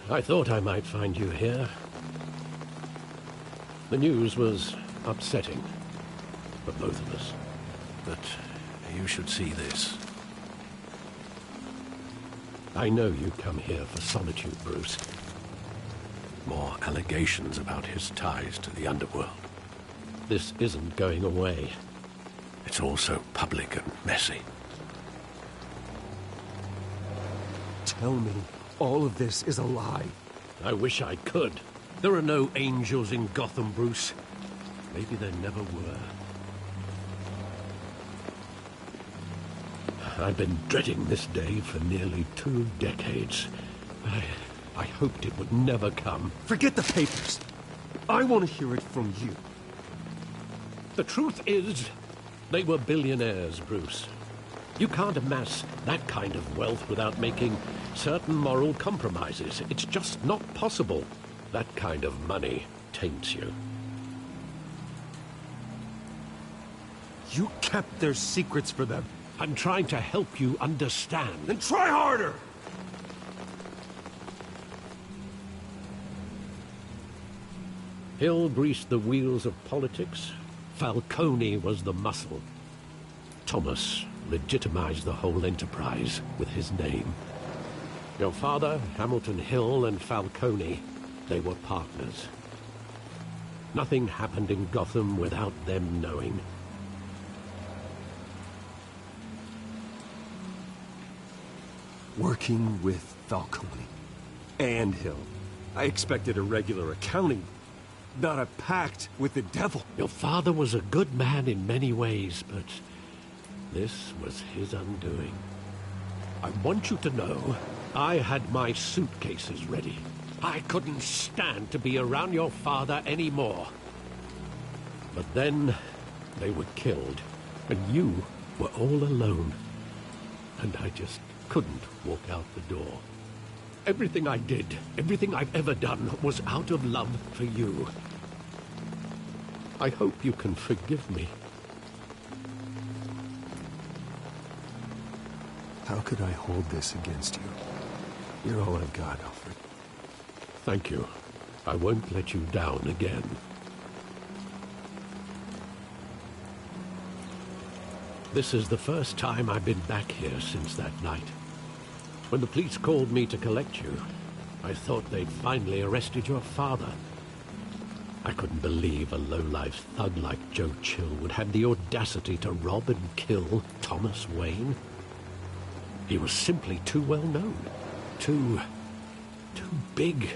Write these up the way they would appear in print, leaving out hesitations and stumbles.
I thought I might find you here. The news was upsetting for both of us. But you should see this. I know you come here for solitude, Bruce. More allegations about his ties to the underworld. This isn't going away. It's all so public and messy. Tell me, all of this is a lie. I wish I could. There are no angels in Gotham, Bruce. Maybe there never were. I've been dreading this day for nearly 2 decades. I hoped it would never come. Forget the papers. I want to hear it from you. The truth is, they were billionaires, Bruce. You can't amass that kind of wealth without making certain moral compromises. It's just not possible. That kind of money taints you. You kept their secrets for them. I'm trying to help you understand. Then try harder! Hill greased the wheels of politics. Falcone was the muscle. Thomas legitimized the whole enterprise with his name. Your father, Hamilton Hill, and Falcone, they were partners. Nothing happened in Gotham without them knowing. Working with Falcone and Hill. I expected a regular accounting, not a pact with the devil. Your father was a good man in many ways, but this was his undoing. I want you to know, I had my suitcases ready. I couldn't stand to be around your father anymore. But then, they were killed, and you were all alone. And I just couldn't walk out the door. Everything I did, everything I've ever done, was out of love for you. I hope you can forgive me. How could I hold this against you? You're all I've got, Alfred. Thank you. I won't let you down again. This is the first time I've been back here since that night. When the police called me to collect you, I thought they'd finally arrested your father. I couldn't believe a low-life thug like Joe Chill would have the audacity to rob and kill Thomas Wayne. He was simply too well known. Too big.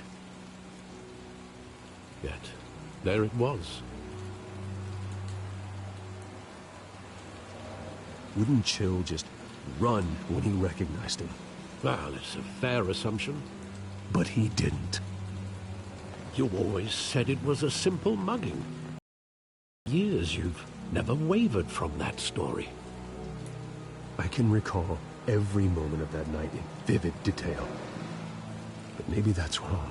Yet, there it was. Wouldn't Chill just run when he recognized him? Well, it's a fair assumption. But he didn't. You always said it was a simple mugging. Years you've never wavered from that story. I can recall every moment of that night in vivid detail. But maybe that's wrong.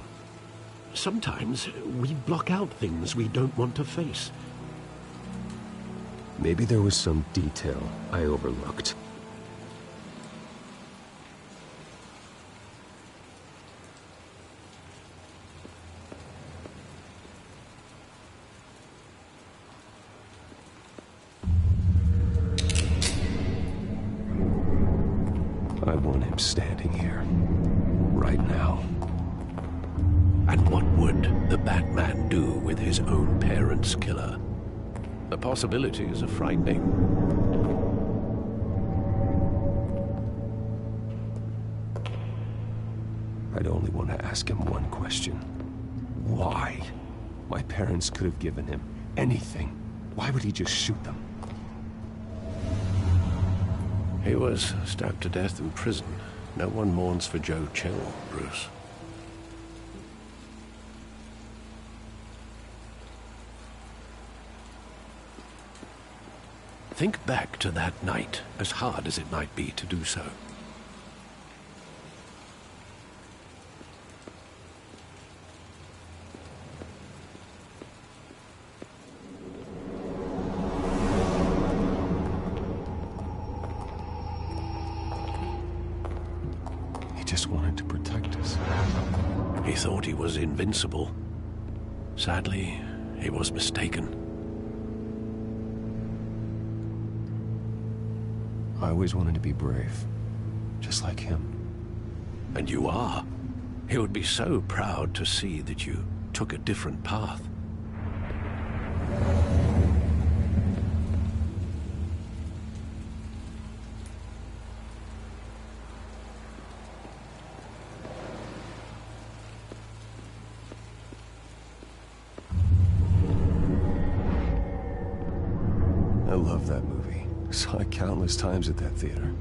Sometimes we block out things we don't want to face. Maybe there was some detail I overlooked. I want him standing here, right now. And what would the Batman do with his own parents' killer? The possibilities are frightening. I'd only want to ask him one question. Why? My parents could have given him anything. Why would he just shoot them? He was stabbed to death in prison. No one mourns for Joe Chill, Bruce. Think back to that night, as hard as it might be to do so. He just wanted to protect us. He thought he was invincible. Sadly, he was mistaken. I always wanted to be brave, just like him. And you are. He would be so proud to see that you took a different path. I love that movie. Saw it countless times at that theater.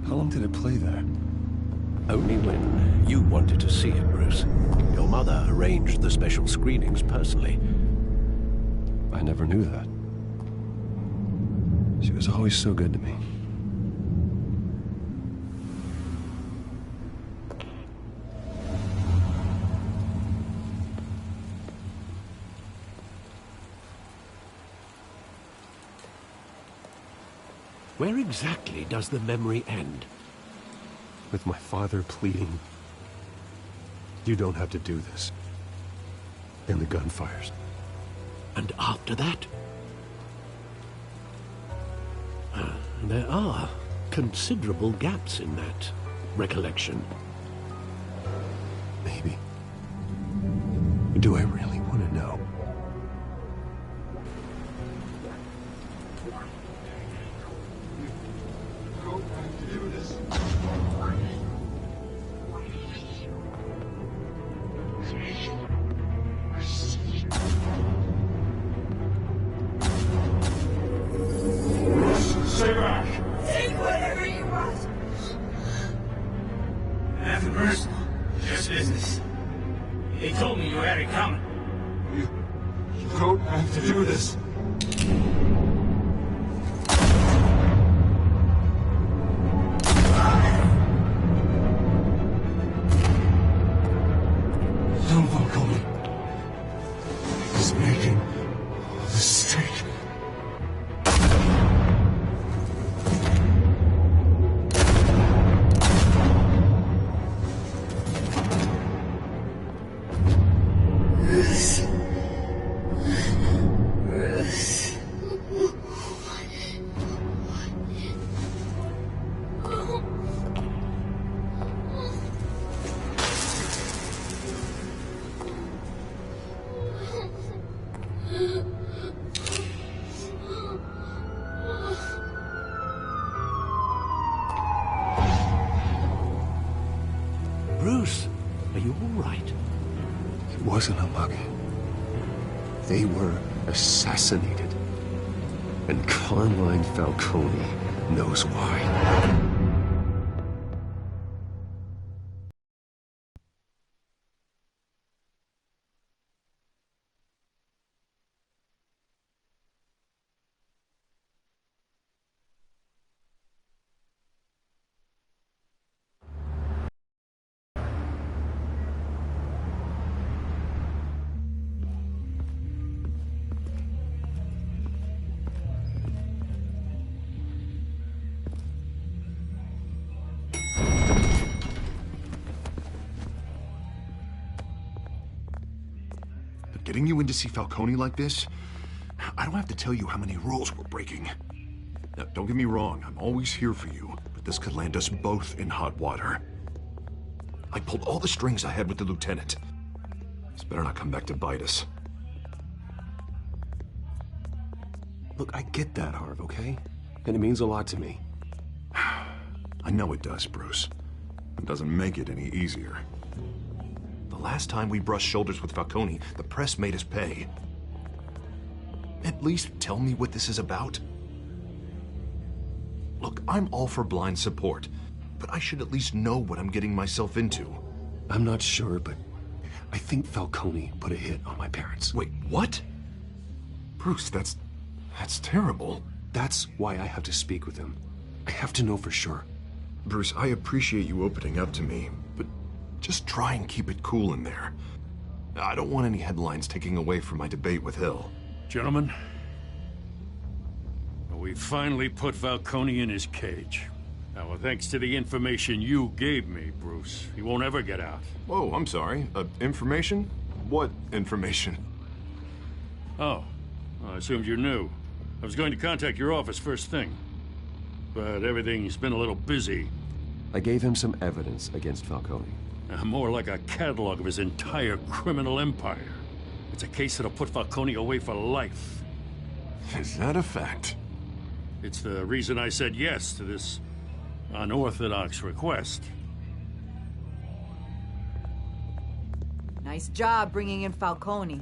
How long did it play there? Only when you wanted to see it, Bruce. Your mother arranged the special screenings personally. I never knew that. She was always so good to me. Where exactly does the memory end? With my father pleading, "You don't have to do this." And the gun fires. And after that? There are considerable gaps in that recollection. Maybe. Do I really want to know? Stay back! Take whatever you want! Nothing personal, just business. He told me you had it coming. You don't have to do this. Don't Falcone. He's making a mistake. Bruce, are you all right? It wasn't a mug. They were assassinated. And Carmine Falcone knows why. Getting you in to see Falcone like this, I don't have to tell you how many rules we're breaking. Now, don't get me wrong, I'm always here for you, but this could land us both in hot water. I pulled all the strings I had with the lieutenant. This better not come back to bite us. Look, I get that, Harv, okay? And it means a lot to me. I know it does, Bruce. It doesn't make it any easier. The last time we brushed shoulders with Falcone, the press made us pay. At least tell me what this is about. Look, I'm all for blind support, but I should at least know what I'm getting myself into. I'm not sure, but I think Falcone put a hit on my parents. Wait, what? Bruce, that's terrible. That's why I have to speak with him. I have to know for sure. Bruce, I appreciate you opening up to me, but just try and keep it cool in there. I don't want any headlines taking away from my debate with Hill. Gentlemen, we finally put Falcone in his cage. Well, thanks to the information you gave me, Bruce, he won't ever get out. Whoa, I'm sorry. Information? What information? Oh, well, I assumed you knew. I was going to contact your office first thing. But everything's been a little busy. I gave him some evidence against Falcone. More like a catalog of his entire criminal empire. It's a case that'll put Falcone away for life. Is that a fact? It's the reason I said yes to this unorthodox request. Nice job bringing in Falcone.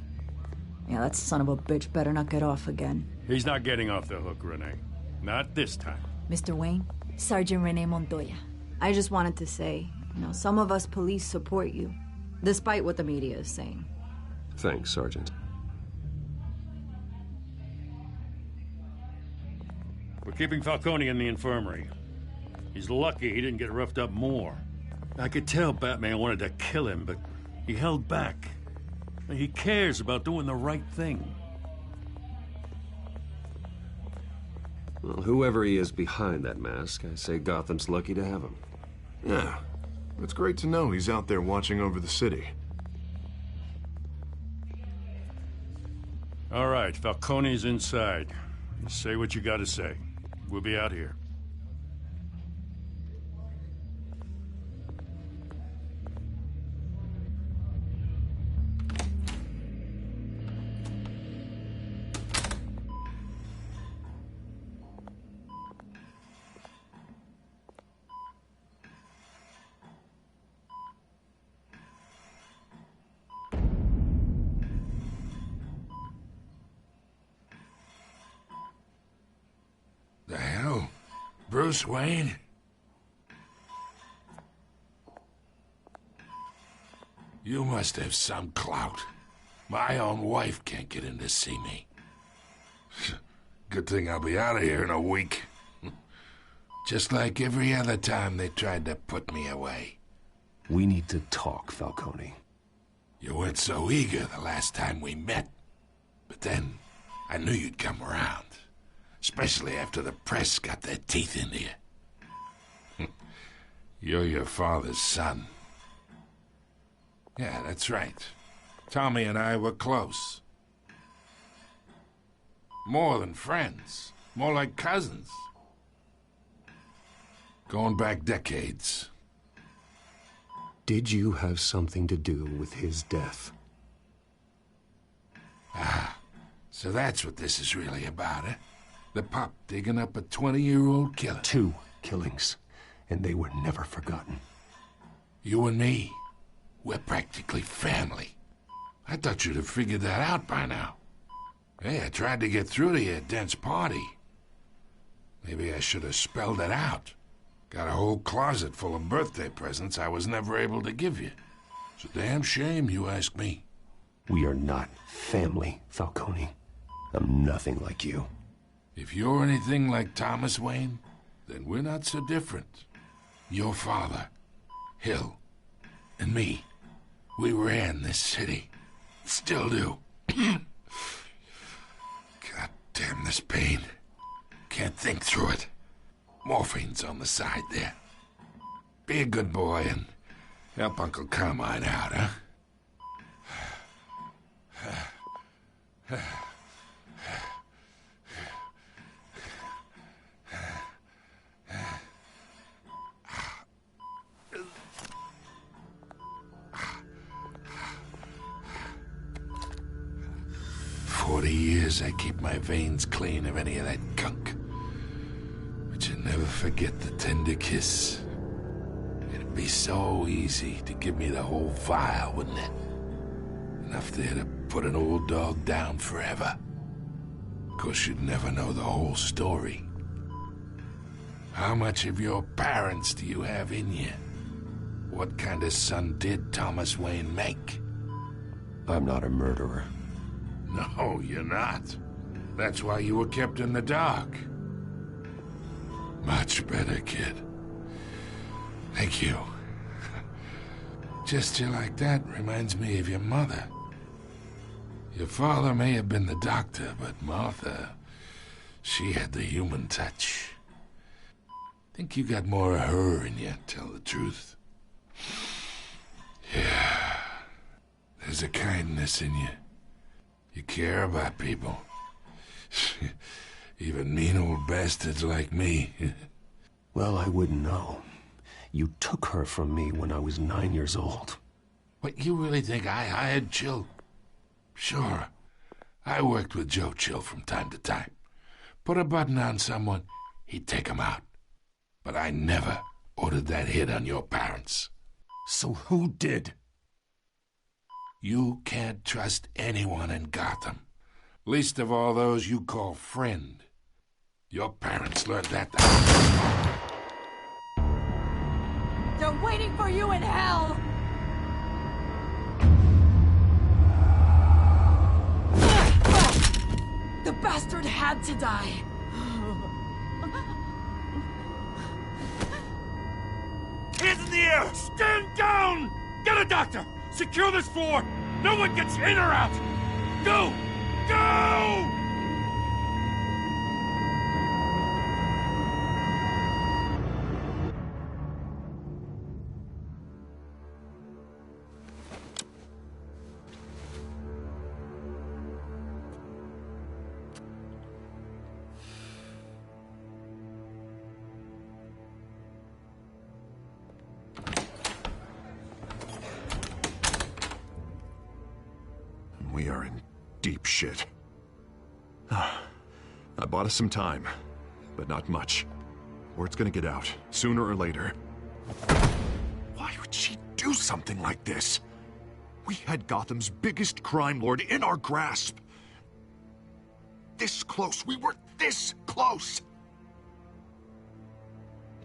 Yeah, that son of a bitch better not get off again. He's not getting off the hook, Renee. Not this time. Mr. Wayne, Sergeant Renee Montoya. I just wanted to say, some of us police support you, despite what the media is saying. Thanks, Sergeant. We're keeping Falcone in the infirmary. He's lucky he didn't get roughed up more. I could tell Batman wanted to kill him, but he held back. He cares about doing the right thing. Well, whoever he is behind that mask, I say Gotham's lucky to have him. Yeah. It's great to know he's out there watching over the city. All right, Falcone's inside. You say what you gotta say. We'll be out here. The hell? Bruce Wayne? You must have some clout. My own wife can't get in to see me. Good thing I'll be out of here in a week. Just like every other time they tried to put me away. We need to talk, Falcone. You weren't so eager the last time we met. But then, I knew you'd come around. Especially after the press got their teeth into you. You're your father's son. Yeah, that's right. Tommy and I were close. More than friends. More like cousins. Going back decades. Did you have something to do with his death? So that's what this is really about, eh? The pup digging up a 20-year-old killer. 2 killings, and they were never forgotten. You and me, we're practically family. I thought you'd have figured that out by now. Hey, I tried to get through to your dense party. Maybe I should have spelled it out. Got a whole closet full of birthday presents I was never able to give you. It's a damn shame, you ask me. We are not family, Falcone. I'm nothing like you. If you're anything like Thomas Wayne, then we're not so different. Your father, Hill, and me, we ran this city. Still do. God damn this pain. Can't think through it. Morphine's on the side there. Be a good boy and help Uncle Carmine out, huh? 40 years I keep my veins clean of any of that gunk. But you never forget the tender kiss. It'd be so easy to give me the whole vial, wouldn't it? Enough there to put an old dog down forever. Of course, you'd never know the whole story. How much of your parents do you have in you? What kind of son did Thomas Wayne make? I'm not a murderer. No, you're not. That's why you were kept in the dark. Much better, kid. Thank you. Gesture like that reminds me of your mother. Your father may have been the doctor, but Martha, she had the human touch. Think you got more of her in you, tell the truth. Yeah. There's a kindness in you. You care about people. Even mean old bastards like me. Well, I wouldn't know. You took her from me when I was 9 years old. What, you really think I hired Chill? Sure. I worked with Joe Chill from time to time. Put a button on someone, he'd take him out. But I never ordered that hit on your parents. So who did? You can't trust anyone in Gotham. Least of all those you call friend. Your parents learned that. They're waiting for you in hell! The bastard had to die. Hands in the air! Stand down! Get a doctor! Secure this floor! No one gets in or out! Go! Go! We are in deep shit. I bought us some time, but not much. Word's gonna get out, sooner or later. Why would she do something like this? We had Gotham's biggest crime lord in our grasp. This close. We were this close.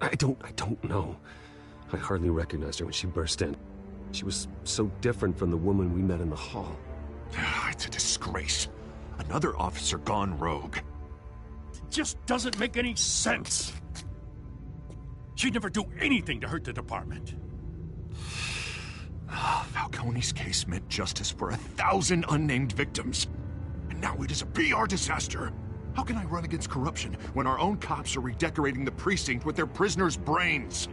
I don't know. I hardly recognized her when she burst in. She was so different from the woman we met in the hall. It's a disgrace. Another officer gone rogue. It just doesn't make any sense. She'd never do anything to hurt the department. Falcone's case meant justice for 1,000 unnamed victims. And now it is a PR disaster. How can I run against corruption when our own cops are redecorating the precinct with their prisoners' brains?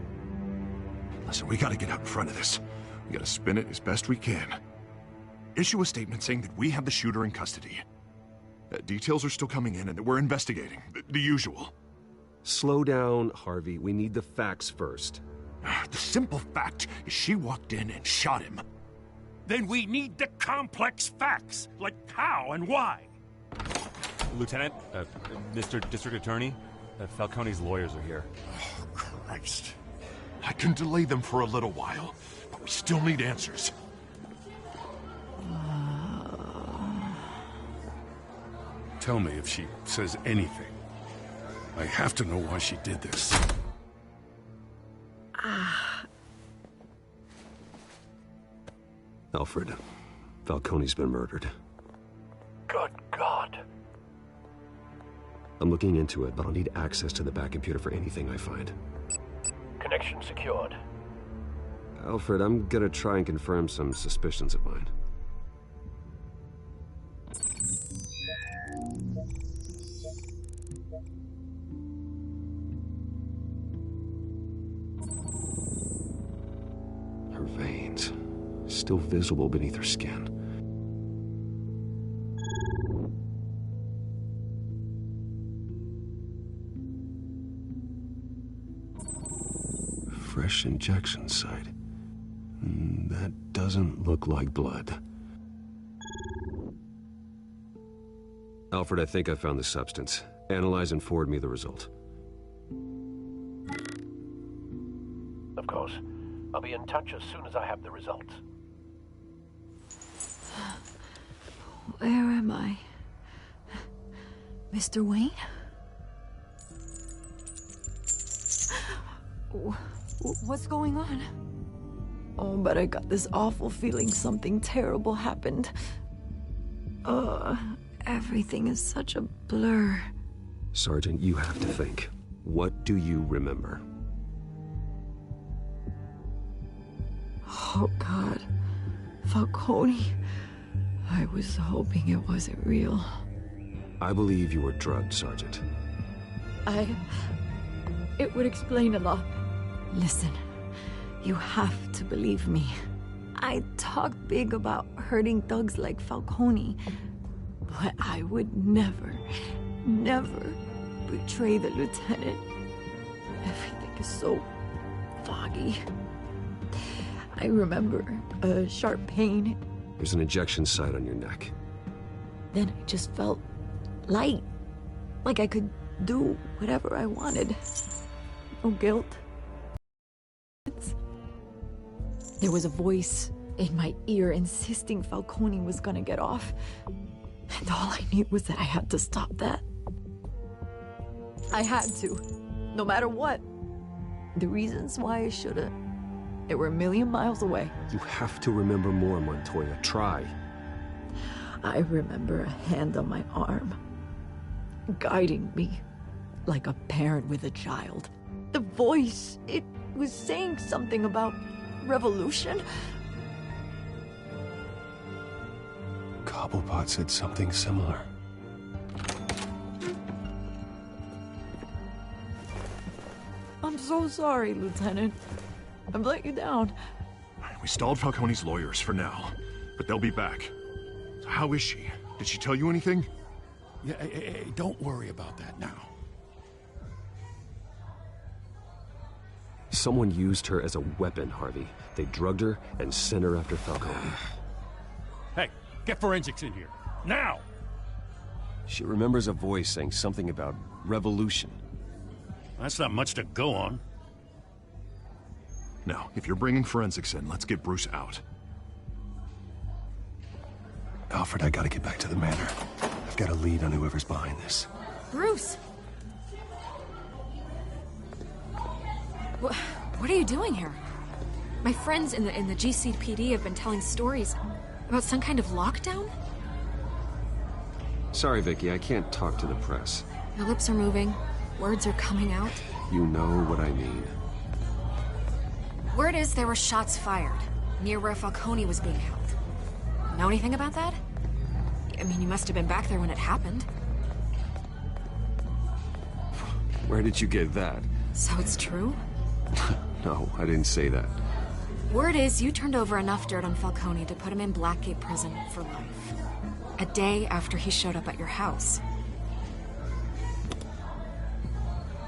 Listen, we gotta get out in front of this. We gotta spin it as best we can. Issue a statement saying that we have the shooter in custody. Details are still coming in and that we're investigating. The usual. Slow down, Harvey. We need the facts first. The simple fact is she walked in and shot him. Then we need the complex facts, like how and why. Lieutenant, Mr. District Attorney, Falcone's lawyers are here. Oh, Christ. I can delay them for a little while, but we still need answers. Tell me if she says anything. I have to know why she did this. Alfred, Falcone's been murdered. Good God. I'm looking into it, but I'll need access to the back computer for anything I find. Connection secured. Alfred, I'm gonna try and confirm some suspicions of mine. Her veins, still visible beneath her skin. Fresh injection site. That doesn't look like blood. Alfred, I think I found the substance. Analyze and forward me the result. Of course. I'll be in touch as soon as I have the results. Where am I? Mr. Wayne? What's going on? Oh, but I got this awful feeling something terrible happened. Everything is such a blur. Sergeant, you have to think. What do you remember? Oh, God. Falcone. I was hoping it wasn't real. I believe you were drugged, Sergeant. It would explain a lot. Listen, you have to believe me. I talked big about hurting thugs like Falcone, but I would never betray the lieutenant. Everything is so foggy. I remember a sharp pain. There's an ejection site on your neck. Then I just felt light, like I could do whatever I wanted. No guilt. There was a voice in my ear insisting Falcone was gonna get off. And all I knew was that I had to stop that. I had to, no matter what. The reasons why I shouldn't, they were a million miles away. You have to remember more, Montoya. Try. I remember a hand on my arm, guiding me like a parent with a child. The voice, it was saying something about revolution. Cobblepot said something similar. I'm so sorry, Lieutenant. I've let you down. We stalled Falcone's lawyers for now, but they'll be back. So how is she? Did she tell you anything? Yeah, hey, don't worry about that now. Someone used her as a weapon, Harvey. They drugged her and sent her after Falcone. Hey, get forensics in here. Now! She remembers a voice saying something about revolution. That's not much to go on. Now, if you're bringing forensics in, let's get Bruce out. Alfred, I gotta get back to the manor. I've got a lead on whoever's behind this. Bruce! What are you doing here? My friends in the GCPD have been telling stories about some kind of lockdown? Sorry, Vicky, I can't talk to the press. Your lips are moving. Words are coming out. You know what I mean. Word is there were shots fired near where Falcone was being held. Know anything about that? I mean, you must have been back there when it happened. Where did you get that? So it's true? No, I didn't say that. Word is you turned over enough dirt on Falcone to put him in Blackgate Prison for life. A day after he showed up at your house.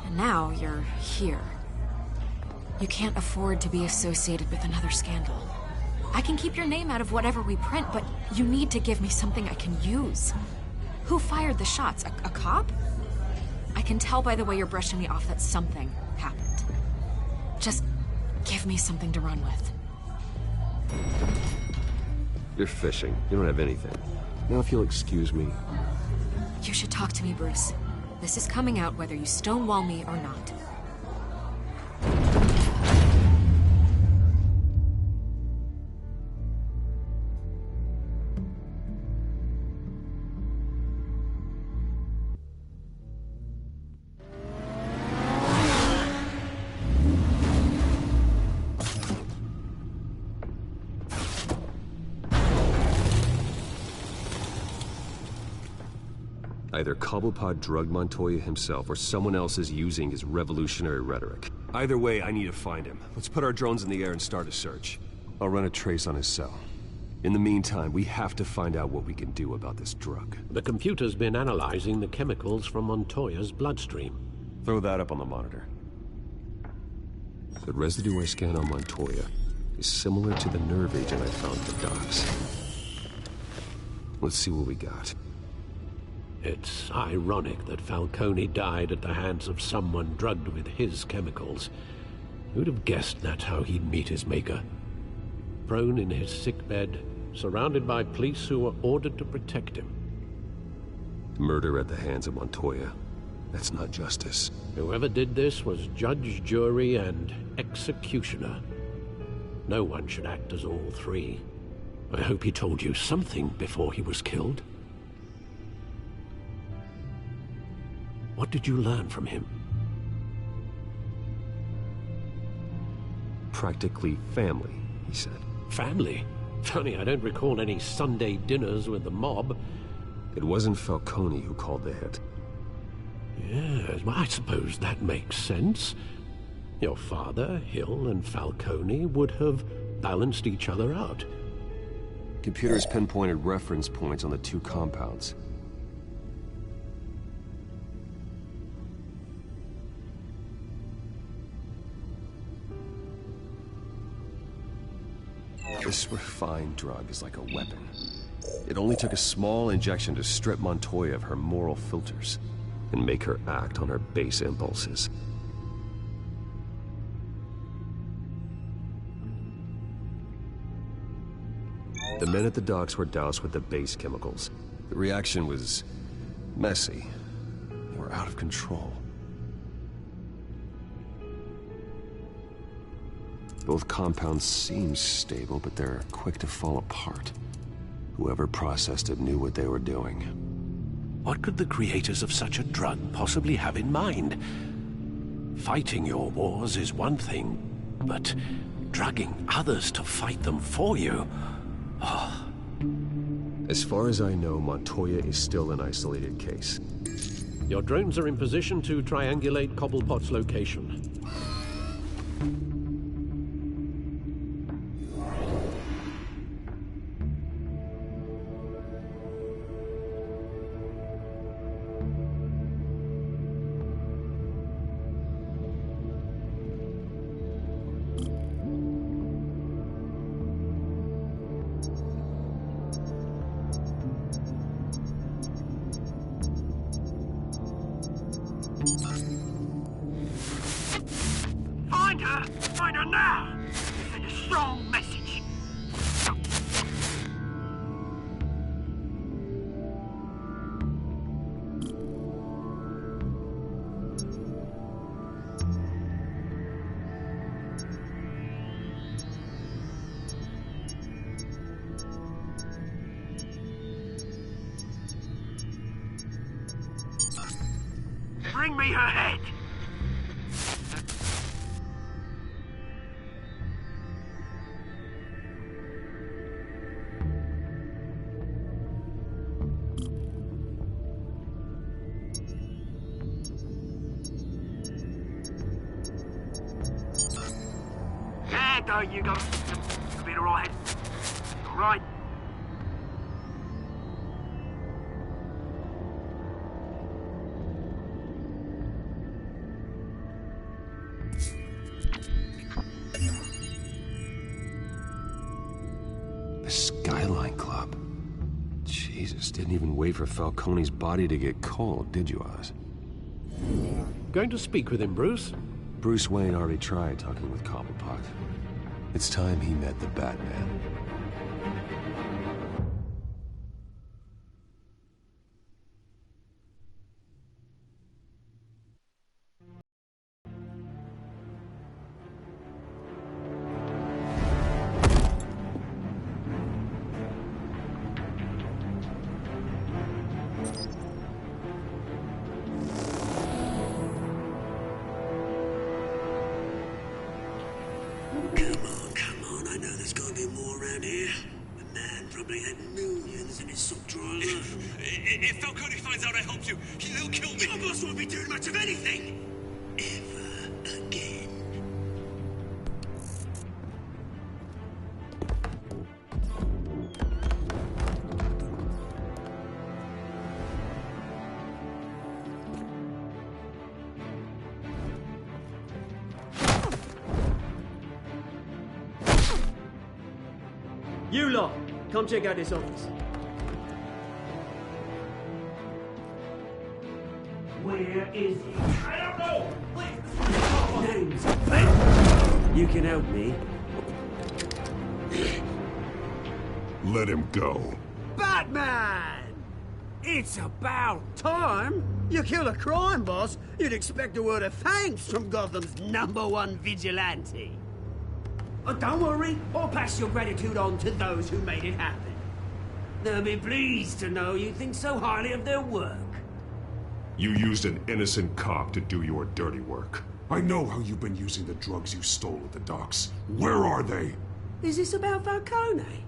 And now you're here. You can't afford to be associated with another scandal. I can keep your name out of whatever we print, but you need to give me something I can use. Who fired the shots? A cop? I can tell by the way you're brushing me off that something happened. Just give me something to run with. You're fishing. You don't have anything. Now if you'll excuse me. You should talk to me, Bruce. This is coming out whether you stonewall me or not. Either Cobblepot drugged Montoya himself, or someone else is using his revolutionary rhetoric. Either way, I need to find him. Let's put our drones in the air and start a search. I'll run a trace on his cell. In the meantime, we have to find out what we can do about this drug. The computer's been analyzing the chemicals from Montoya's bloodstream. Throw that up on the monitor. The residue I scanned on Montoya is similar to the nerve agent I found at the docks. Let's see what we got. It's ironic that Falcone died at the hands of someone drugged with his chemicals. Who'd have guessed that's how he'd meet his maker? Prone in his sickbed, surrounded by police who were ordered to protect him. Murder at the hands of Montoya. That's not justice. Whoever did this was judge, jury, and executioner. No one should act as all three. I hope he told you something before he was killed. What did you learn from him? Practically family, he said. Family? Funny, I don't recall any Sunday dinners with the mob. It wasn't Falcone who called the hit. Yes, well, I suppose that makes sense. Your father, Hill, and Falcone would have balanced each other out. Computers pinpointed reference points on the two compounds. This refined drug is like a weapon. It only took a small injection to strip Montoya of her moral filters and make her act on her base impulses. The men at the docks were doused with the base chemicals. The reaction was messy. They were out of control. Both compounds seem stable, but they're quick to fall apart. Whoever processed it knew what they were doing. What could the creators of such a drug possibly have in mind? Fighting your wars is one thing, but drugging others to fight them for you... Oh. As far as I know, Montoya is still an isolated case. Your drones are in position to triangulate Cobblepot's location. Find her now! Send a strong message. Bring me her head! There you go. You'll be alright. Alright. The Skyline Club. Jesus, didn't even wait for Falcone's body to get cold, did you, Oz? Going to speak with him, Bruce? Bruce Wayne already tried talking with Cobblepot. It's time he met the Batman. If Falcone finds out I helped you, he'll kill me. Your boss won't be doing much of anything! Ever again. You lot, come check out this office. Where is he? I don't know! Names. You can help me. Let him go. Batman! It's about time. You kill a crime boss, you'd expect a word of thanks from Gotham's #1 vigilante. Oh, don't worry, I'll pass your gratitude on to those who made it happen. They'll be pleased to know you think so highly of their work. You used an innocent cop to do your dirty work. I know how you've been using the drugs you stole at the docks. Where are they? Is this about Falcone?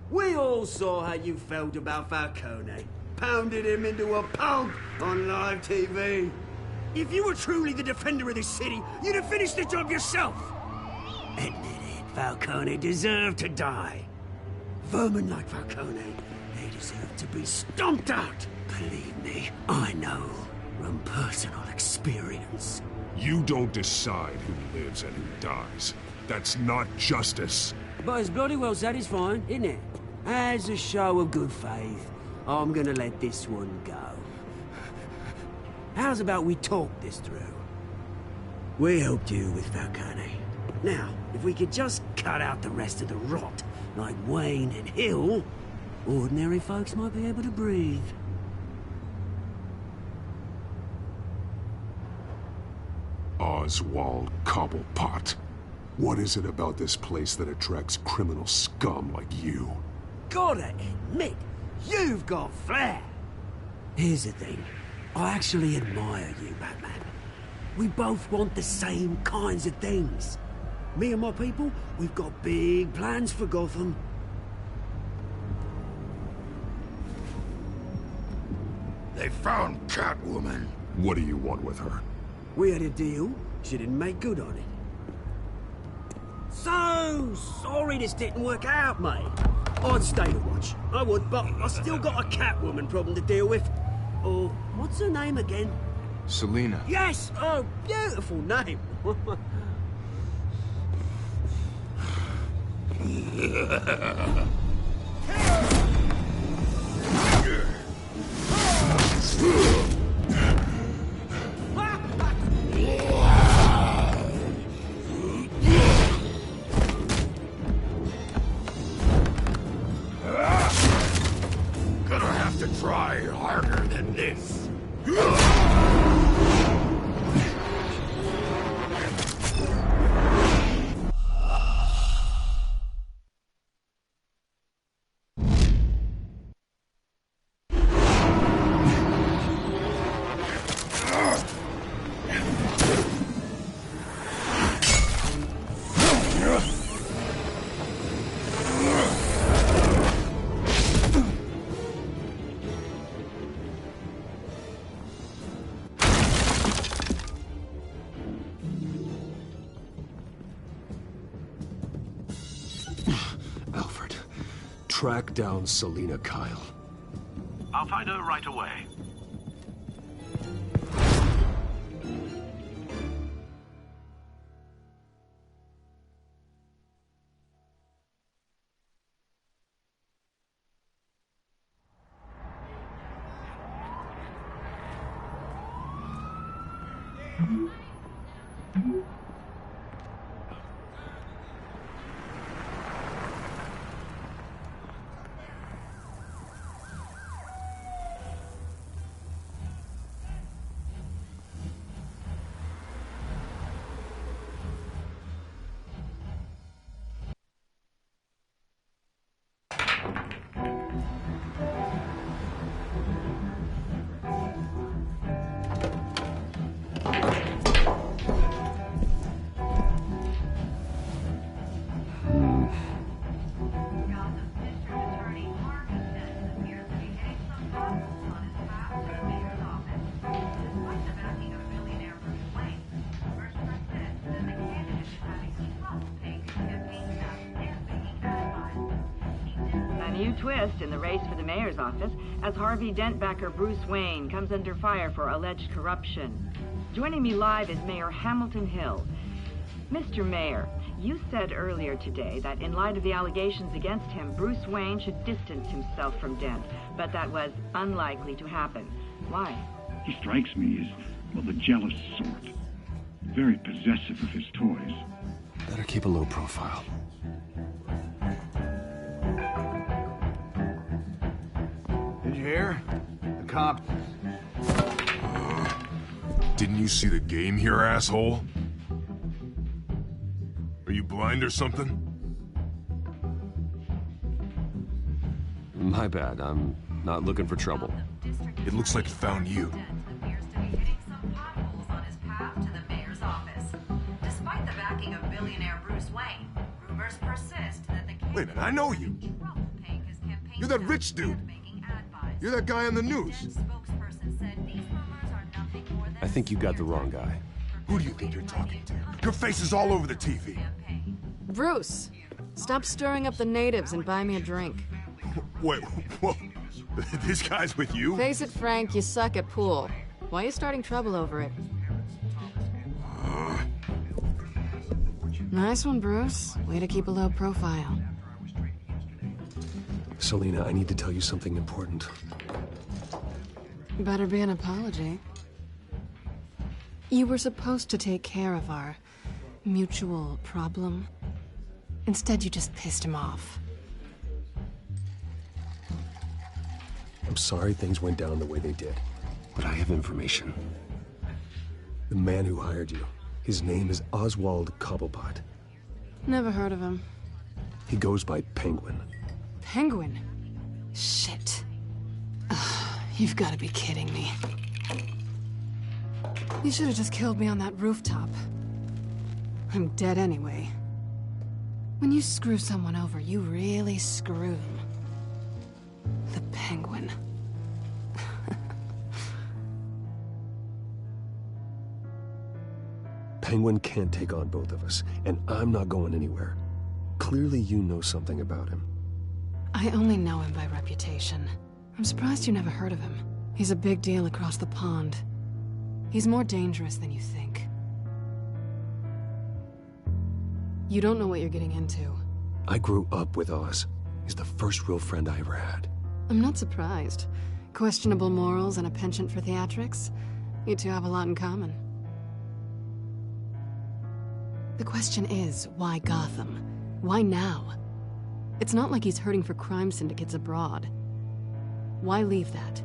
We all saw how you felt about Falcone. pounded him into a pulp on live TV. If you were truly the defender of this city, you'd have finished the job yourself. Admit it, Falcone deserved to die. Vermin like Falcone, they deserve to be stomped out. Believe me, I know from personal experience. You don't decide who lives and who dies. That's not justice. But it's bloody well satisfying, isn't it? As a show of good faith, I'm gonna let this one go. How's about we talk this through? We helped you with Falcone. Now, if we could just cut out the rest of the rot, like Wayne and Hill, ordinary folks might be able to breathe. Oswald Cobblepot. What is it about this place that attracts criminal scum like you? Gotta admit, you've got flair. Here's the thing. I actually admire you, Batman. We both want the same kinds of things. Me and my people, we've got big plans for Gotham. They found Catwoman. What do you want with her? We had a deal. She didn't make good on it. So sorry this didn't work out, mate. I'd stay to watch. I would, but I still got a Catwoman problem to deal with. Oh, what's her name again? Selina. Yes! Oh, beautiful name. Gonna have to try harder than this. Alfred, track down Selina Kyle. I'll find her right away. Twist in the race for the mayor's office as Harvey Dent-backer Bruce Wayne comes under fire for alleged corruption. Joining me live is Mayor Hamilton Hill. Mr. Mayor, you said earlier today that in light of the allegations against him, Bruce Wayne should distance himself from Dent, but that was unlikely to happen. Why? He strikes me as, well, the jealous sort. Very possessive of his toys. Better keep a low profile. Did you hear? The cop... Didn't you see the game here, asshole? Are you blind or something? My bad. I'm not looking for trouble. It looks like it found you. Despite the backing of billionaire Bruce Wayne, rumors persist that the Wait a minute, I know you. You're that rich dude. You're that guy on the news. I think you got the wrong guy. Who do you think you're talking to? Your face is all over the TV. Bruce, stop stirring up the natives and buy me a drink. Wait, whoa. This guy's with you? Face it, Frank, you suck at pool. Why are you starting trouble over it? Nice one, Bruce. Way to keep a low profile. Selina, I need to tell you something important. Better be an apology. You were supposed to take care of our mutual problem. Instead, you just pissed him off. I'm sorry things went down the way they did, but I have information. The man who hired you, his name is Oswald Cobblepot. Never heard of him. He goes by Penguin. Penguin? Shit. Ugh, you've got to be kidding me. You should have just killed me on that rooftop. I'm dead anyway. When you screw someone over, you really screw them. The Penguin. Penguin can't take on both of us, and I'm not going anywhere. Clearly you know something about him. I only know him by reputation. I'm surprised you never heard of him. He's a big deal across the pond. He's more dangerous than you think. You don't know what you're getting into. I grew up with Oz. He's the first real friend I ever had. I'm not surprised. Questionable morals and a penchant for theatrics. You two have a lot in common. The question is, why Gotham? Why now? It's not like he's hurting for crime syndicates abroad. Why leave that?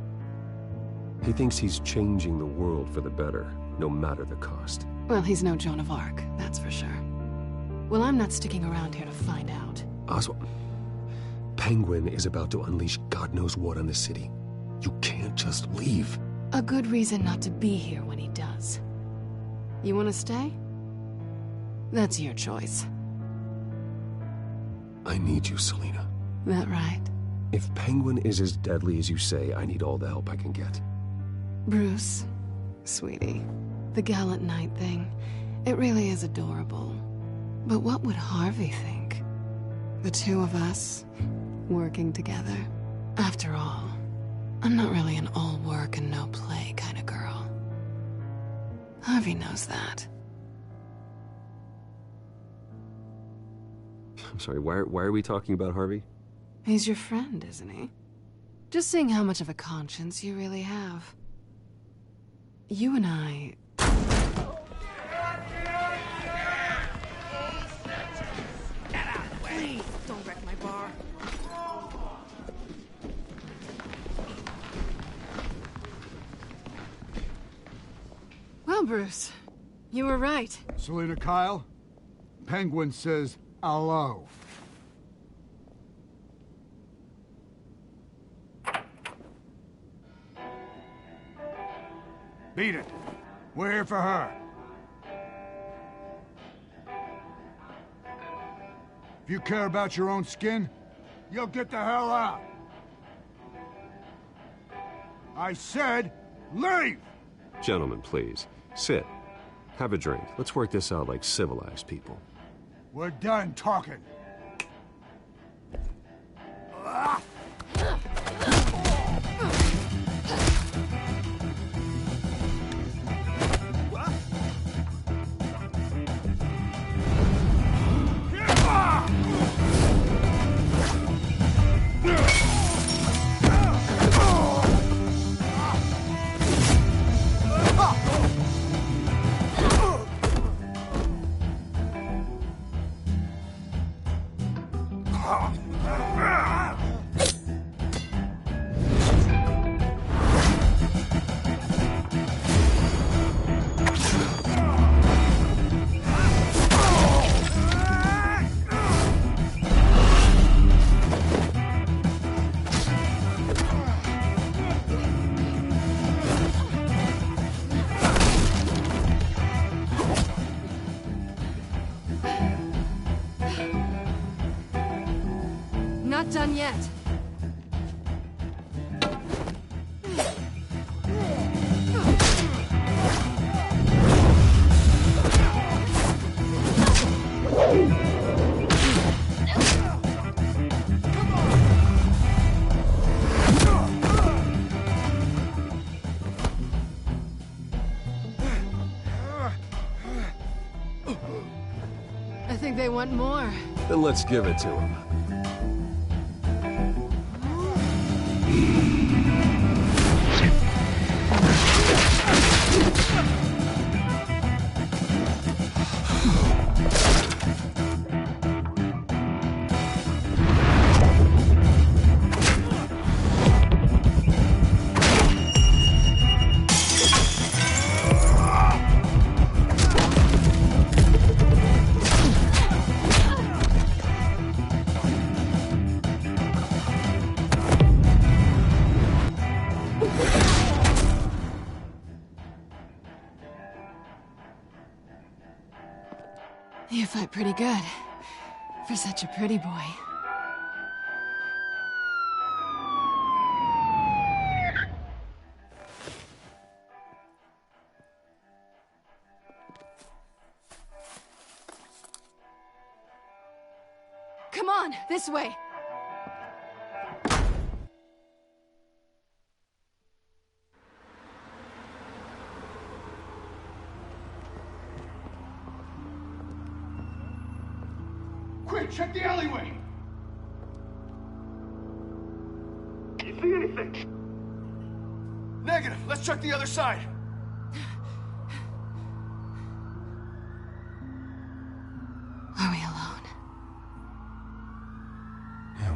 He thinks he's changing the world for the better, no matter the cost. Well, he's no Joan of Arc, that's for sure. Well, I'm not sticking around here to find out. Oswald, Penguin is about to unleash God knows what on the city. You can't just leave. A good reason not to be here when he does. You want to stay? That's your choice. I need you, Selina. That right? If Penguin is as deadly as you say, I need all the help I can get. Bruce, sweetie, the gallant knight thing, it really is adorable. But what would Harvey think? The two of us, working together. After all, I'm not really an all work and no play kind of girl. Harvey knows that. I'm sorry, why are we talking about Harvey? He's your friend, isn't he? Just seeing how much of a conscience you really have. You and I... Please, don't wreck my bar. Well, Bruce, you were right. Selina Kyle, Penguin says hello. Beat it. We're here for her. If you care about your own skin, you'll get the hell out. I said, leave! Gentlemen, please. Sit. Have a drink. Let's work this out like civilized people. We're done talking. Not done yet. I think they want more. Then let's give it to him. You fight pretty good. For such a pretty boy. Come on, this way. Quick, check the alleyway! You see anything? Negative. Let's check the other side. Are we alone? Yeah,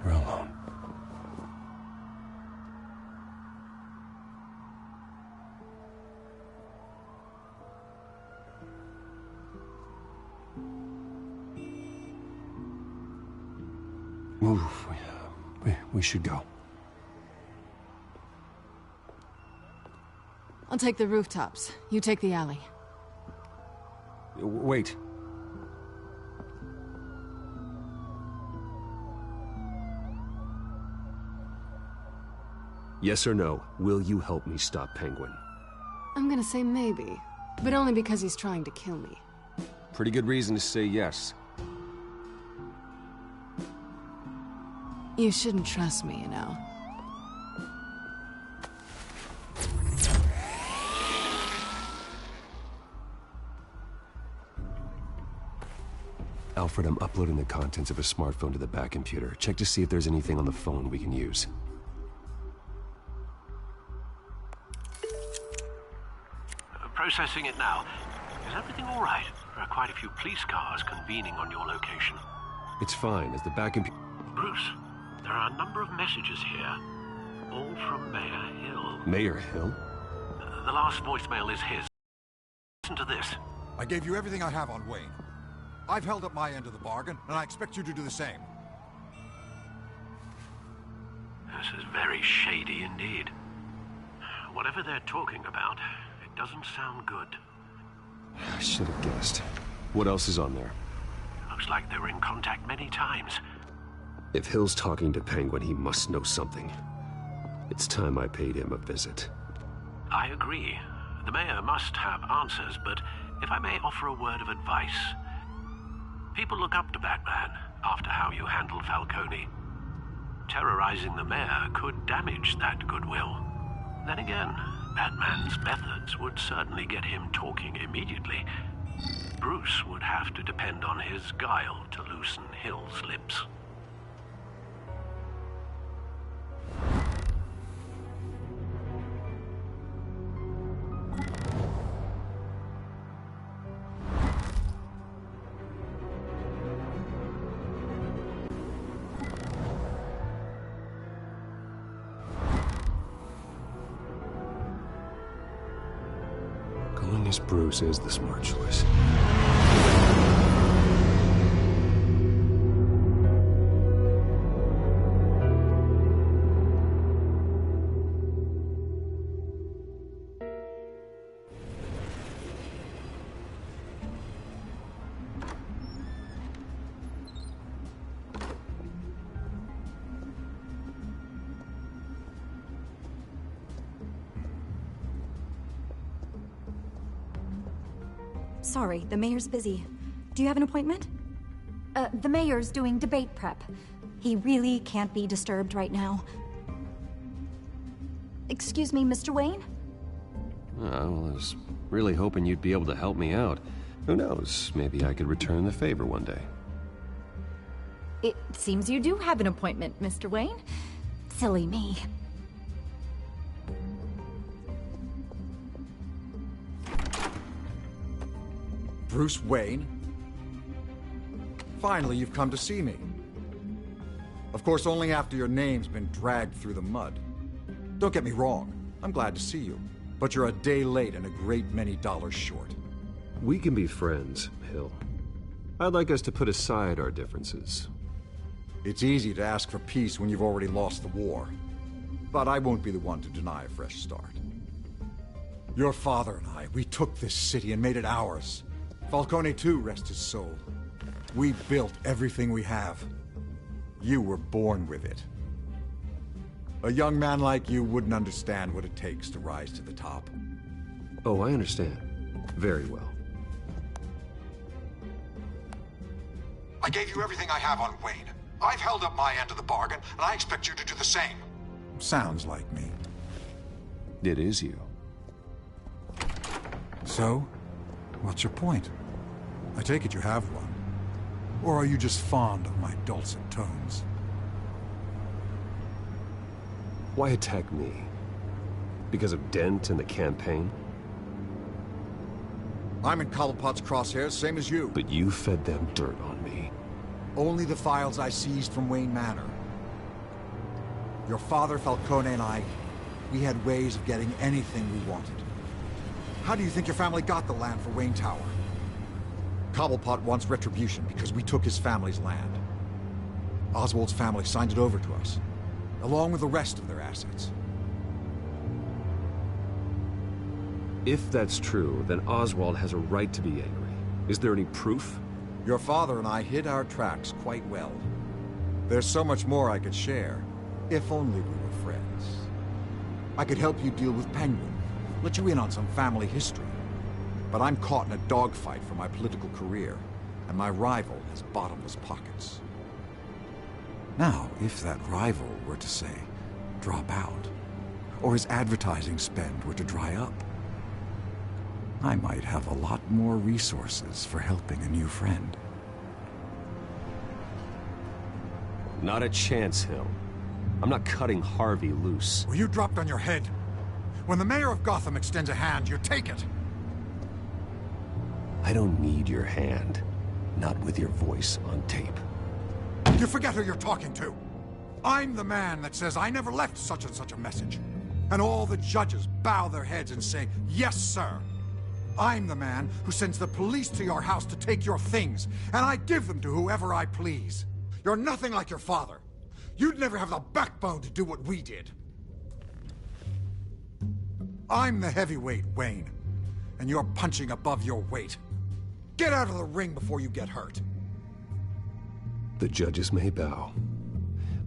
we're alone. Move. We should go. I'll take the rooftops. You take the alley. Wait. Yes or no, will you help me stop Penguin? I'm gonna say maybe, but only because he's trying to kill me. Pretty good reason to say yes. You shouldn't trust me, you know. Alfred, I'm uploading the contents of a smartphone to the back computer. Check to see if there's anything on the phone we can use. Processing it now. Is everything all right? There are quite a few police cars convening on your location. It's fine, as the back computer... Bruce, there are a number of messages here, all from Mayor Hill. Mayor Hill? The last voicemail is his. Listen to this. I gave you everything I have on Wayne. I've held up my end of the bargain, and I expect you to do the same. This is very shady indeed. Whatever they're talking about, it doesn't sound good. I should have guessed. What else is on there? Looks like they were in contact many times. If Hill's talking to Penguin, he must know something. It's time I paid him a visit. I agree. The mayor must have answers, but if I may offer a word of advice. People look up to Batman after how you handled Falcone. Terrorizing the mayor could damage that goodwill. Then again, Batman's methods would certainly get him talking immediately. Bruce would have to depend on his guile to loosen Hill's lips. Going as Bruce is the smart choice. Sorry, the mayor's busy. Do you have an appointment? The mayor's doing debate prep. He really can't be disturbed right now. Excuse me, Mr. Wayne? Well, I was really hoping you'd be able to help me out. Who knows, maybe I could return the favor one day. It seems you do have an appointment, Mr. Wayne. Silly me. Bruce Wayne? Finally, you've come to see me. Of course, only after your name's been dragged through the mud. Don't get me wrong, I'm glad to see you. But you're a day late and a great many dollars short. We can be friends, Hill. I'd like us to put aside our differences. It's easy to ask for peace when you've already lost the war. But I won't be the one to deny a fresh start. Your father and I, we took this city and made it ours. Falcone too, rest his soul. We built everything we have. You were born with it. A young man like you wouldn't understand what it takes to rise to the top. Oh, I understand. Very well. I gave you everything I have on Wayne. I've held up my end of the bargain, and I expect you to do the same. Sounds like me. It is you. So, what's your point? I take it you have one. Or are you just fond of my dulcet tones? Why attack me? Because of Dent and the campaign? I'm in Cobblepot's crosshairs, same as you. But you fed them dirt on me. Only the files I seized from Wayne Manor. Your father, Falcone, and I, we had ways of getting anything we wanted. How do you think your family got the land for Wayne Tower? Cobblepot wants retribution because we took his family's land. Oswald's family signed it over to us, along with the rest of their assets. If that's true, then Oswald has a right to be angry. Is there any proof? Your father and I hid our tracks quite well. There's so much more I could share, if only we were friends. I could help you deal with Penguin, let you in on some family history. But I'm caught in a dogfight for my political career, and my rival has bottomless pockets. Now, if that rival were to, say, drop out, or his advertising spend were to dry up, I might have a lot more resources for helping a new friend. Not a chance, Hill. I'm not cutting Harvey loose. Were you dropped on your head? When the mayor of Gotham extends a hand, you take it! I don't need your hand. Not with your voice on tape. You forget who you're talking to. I'm the man that says I never left such and such a message. And all the judges bow their heads and say, yes, sir. I'm the man who sends the police to your house to take your things, and I give them to whoever I please. You're nothing like your father. You'd never have the backbone to do what we did. I'm the heavyweight, Wayne, and you're punching above your weight. Get out of the ring before you get hurt. The judges may bow,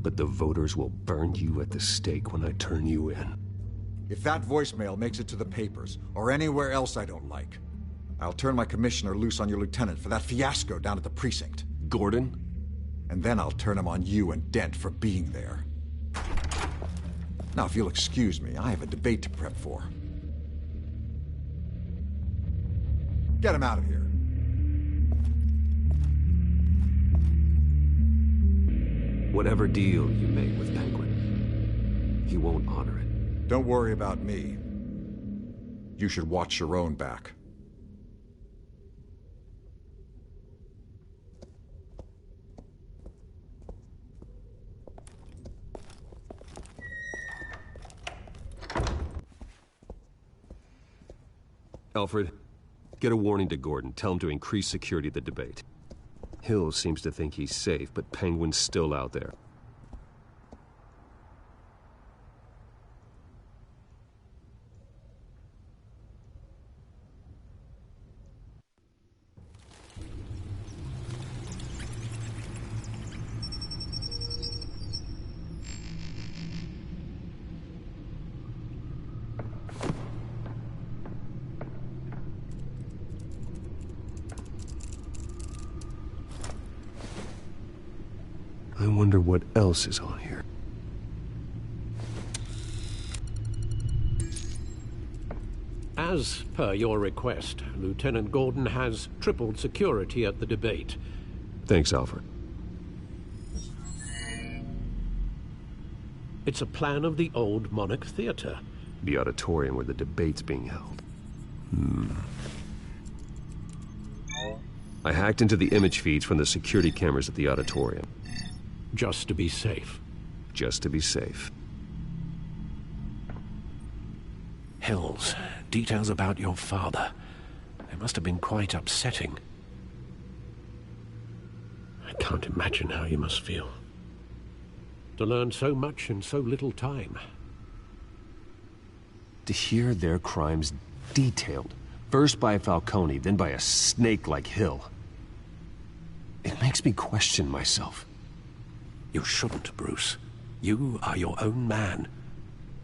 but the voters will burn you at the stake when I turn you in. If that voicemail makes it to the papers, or anywhere else I don't like, I'll turn my commissioner loose on your lieutenant for that fiasco down at the precinct. Gordon? And then I'll turn him on you and Dent for being there. Now, if you'll excuse me, I have a debate to prep for. Get him out of here. Whatever deal you make with Penguin, he won't honor it. Don't worry about me. You should watch your own back. Alfred, get a warning to Gordon. Tell him to increase security at the debate. Hill seems to think he's safe, but Penguin's still out there. I wonder what else is on here. As per your request, Lieutenant Gordon has tripled security at the debate. Thanks, Alfred. It's a plan of the old Monarch Theater. The auditorium where the debate's being held. I hacked into the image feeds from the security cameras at the auditorium. Just to be safe. Just to be safe. Hills, details about your father. They must have been quite upsetting. I can't imagine how you must feel. To learn so much in so little time. To hear their crimes detailed, first by Falcone, then by a snake like Hill. It makes me question myself. You shouldn't, Bruce. You are your own man.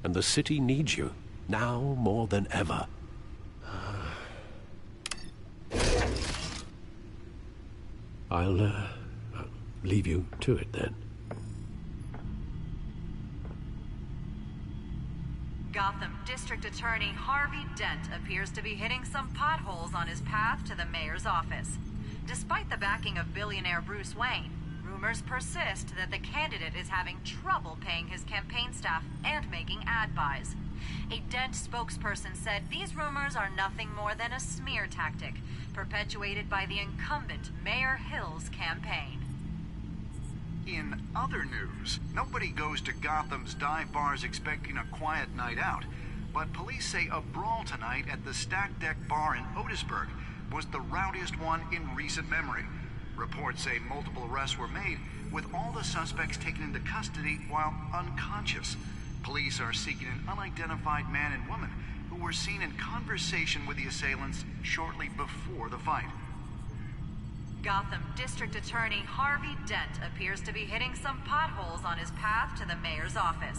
And the city needs you, now more than ever. I'll leave you to it then. Gotham District Attorney Harvey Dent appears to be hitting some potholes on his path to the mayor's office. Despite the backing of billionaire Bruce Wayne, rumors persist that the candidate is having trouble paying his campaign staff and making ad buys. A Dent spokesperson said these rumors are nothing more than a smear tactic, perpetuated by the incumbent Mayor Hill's campaign. In other news, nobody goes to Gotham's dive bars expecting a quiet night out, but police say a brawl tonight at the Stack Deck Bar in Otisburg was the rowdiest one in recent memory. Reports say multiple arrests were made, with all the suspects taken into custody while unconscious. Police are seeking an unidentified man and woman who were seen in conversation with the assailants shortly before the fight. Gotham District Attorney Harvey Dent appears to be hitting some potholes on his path to the mayor's office.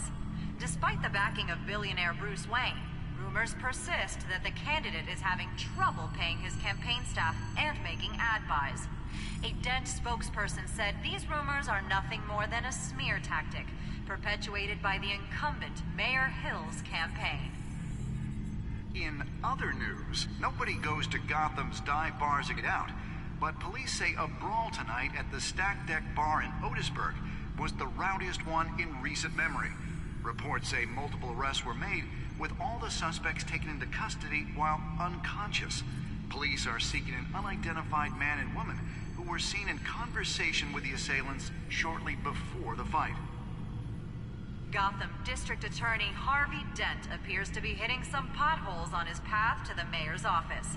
Despite the backing of billionaire Bruce Wayne, rumors persist that the candidate is having trouble paying his campaign staff and making ad buys. A Dent spokesperson said these rumors are nothing more than a smear tactic, perpetuated by the incumbent Mayor Hill's campaign. In other news, nobody goes to Gotham's dive bars to get out, but police say a brawl tonight at the Stack Deck Bar in Otisburg was the rowdiest one in recent memory. Reports say multiple arrests were made, with all the suspects taken into custody while unconscious. Police are seeking an unidentified man and woman who were seen in conversation with the assailants shortly before the fight. Gotham District Attorney Harvey Dent appears to be hitting some potholes on his path to the mayor's office.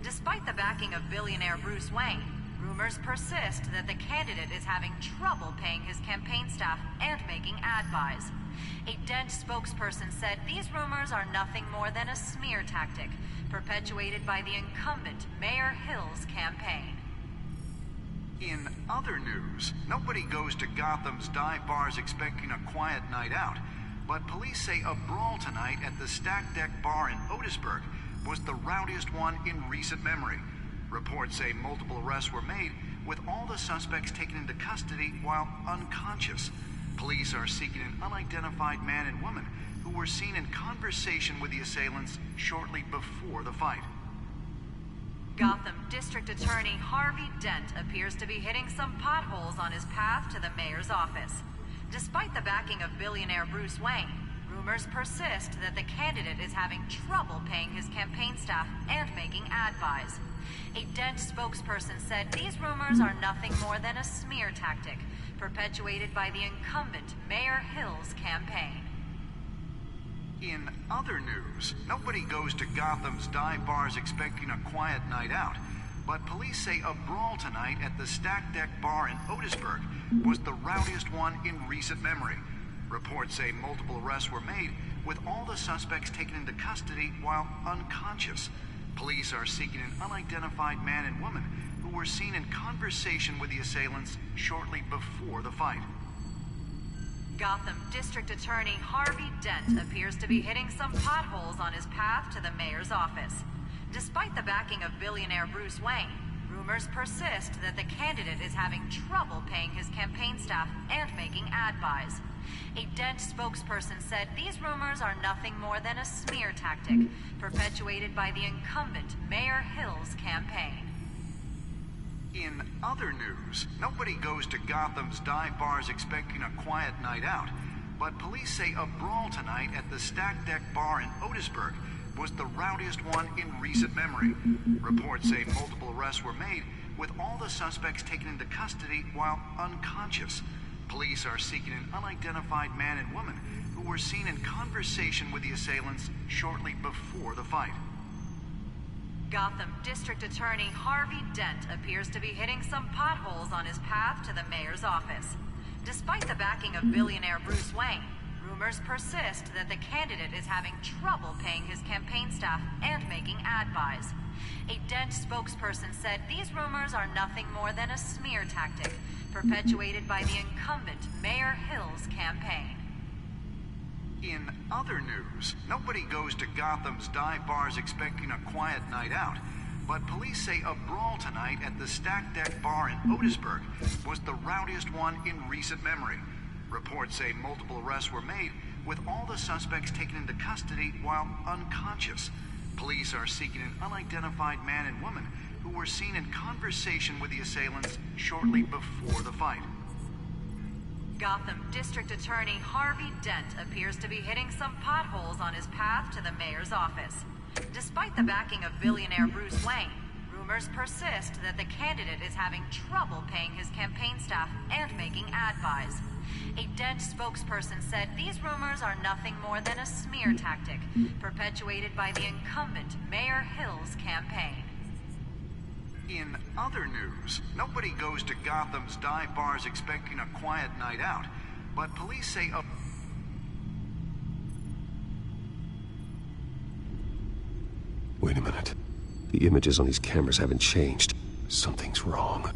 Despite the backing of billionaire Bruce Wayne, rumors persist that the candidate is having trouble paying his campaign staff and making ad buys. A Dent spokesperson said these rumors are nothing more than a smear tactic, perpetuated by the incumbent Mayor Hill's campaign. In other news, nobody goes to Gotham's dive bars expecting a quiet night out, but police say a brawl tonight at the Stack Deck Bar in Otisburg was the rowdiest one in recent memory. Reports say multiple arrests were made, with all the suspects taken into custody while unconscious. Police are seeking an unidentified man and woman who were seen in conversation with the assailants shortly before the fight. Gotham District Attorney Harvey Dent appears to be hitting some potholes on his path to the mayor's office. Despite the backing of billionaire Bruce Wayne, rumors persist that the candidate is having trouble paying his campaign staff and making ad buys. A Dent spokesperson said these rumors are nothing more than a smear tactic, perpetuated by the incumbent Mayor Hill's campaign. In other news, nobody goes to Gotham's dive bars expecting a quiet night out, but police say a brawl tonight at the Stack Deck Bar in Otisburg was the rowdiest one in recent memory. Reports say multiple arrests were made, with all the suspects taken into custody while unconscious. Police are seeking an unidentified man and woman who were seen in conversation with the assailants shortly before the fight. Gotham District Attorney Harvey Dent appears to be hitting some potholes on his path to the mayor's office. Despite the backing of billionaire Bruce Wayne, rumors persist that the candidate is having trouble paying his campaign staff and making ad buys. A Dent spokesperson said these rumors are nothing more than a smear tactic perpetuated by the incumbent Mayor Hill's campaign. In other news, nobody goes to Gotham's dive bars expecting a quiet night out, but police say a brawl tonight at the Stack Deck Bar in Otisburg was the rowdiest one in recent memory. Reports say multiple arrests were made, with all the suspects taken into custody while unconscious. Police are seeking an unidentified man and woman who were seen in conversation with the assailants shortly before the fight. Gotham District Attorney Harvey Dent appears to be hitting some potholes on his path to the mayor's office. Despite the backing of billionaire Bruce Wayne, rumors persist that the candidate is having trouble paying his campaign staff and making ad buys. A Dent spokesperson said these rumors are nothing more than a smear tactic perpetuated by the incumbent Mayor Hill's campaign. In other news, nobody goes to Gotham's dive bars expecting a quiet night out, but police say a brawl tonight at the Stack Deck Bar in Otisburg was the rowdiest one in recent memory. Reports say multiple arrests were made, with all the suspects taken into custody while unconscious. Police are seeking an unidentified man and woman who were seen in conversation with the assailants shortly before the fight. Gotham District Attorney Harvey Dent appears to be hitting some potholes on his path to the mayor's office. Despite the backing of billionaire Bruce Wayne, rumors persist that the candidate is having trouble paying his campaign staff and making ad buys. A Dent spokesperson said these rumors are nothing more than a smear tactic perpetuated by the incumbent Mayor Hill's campaign. In other news, nobody goes to Gotham's dive bars expecting a quiet night out, but police say a... Wait a minute. The images on these cameras haven't changed. Something's wrong.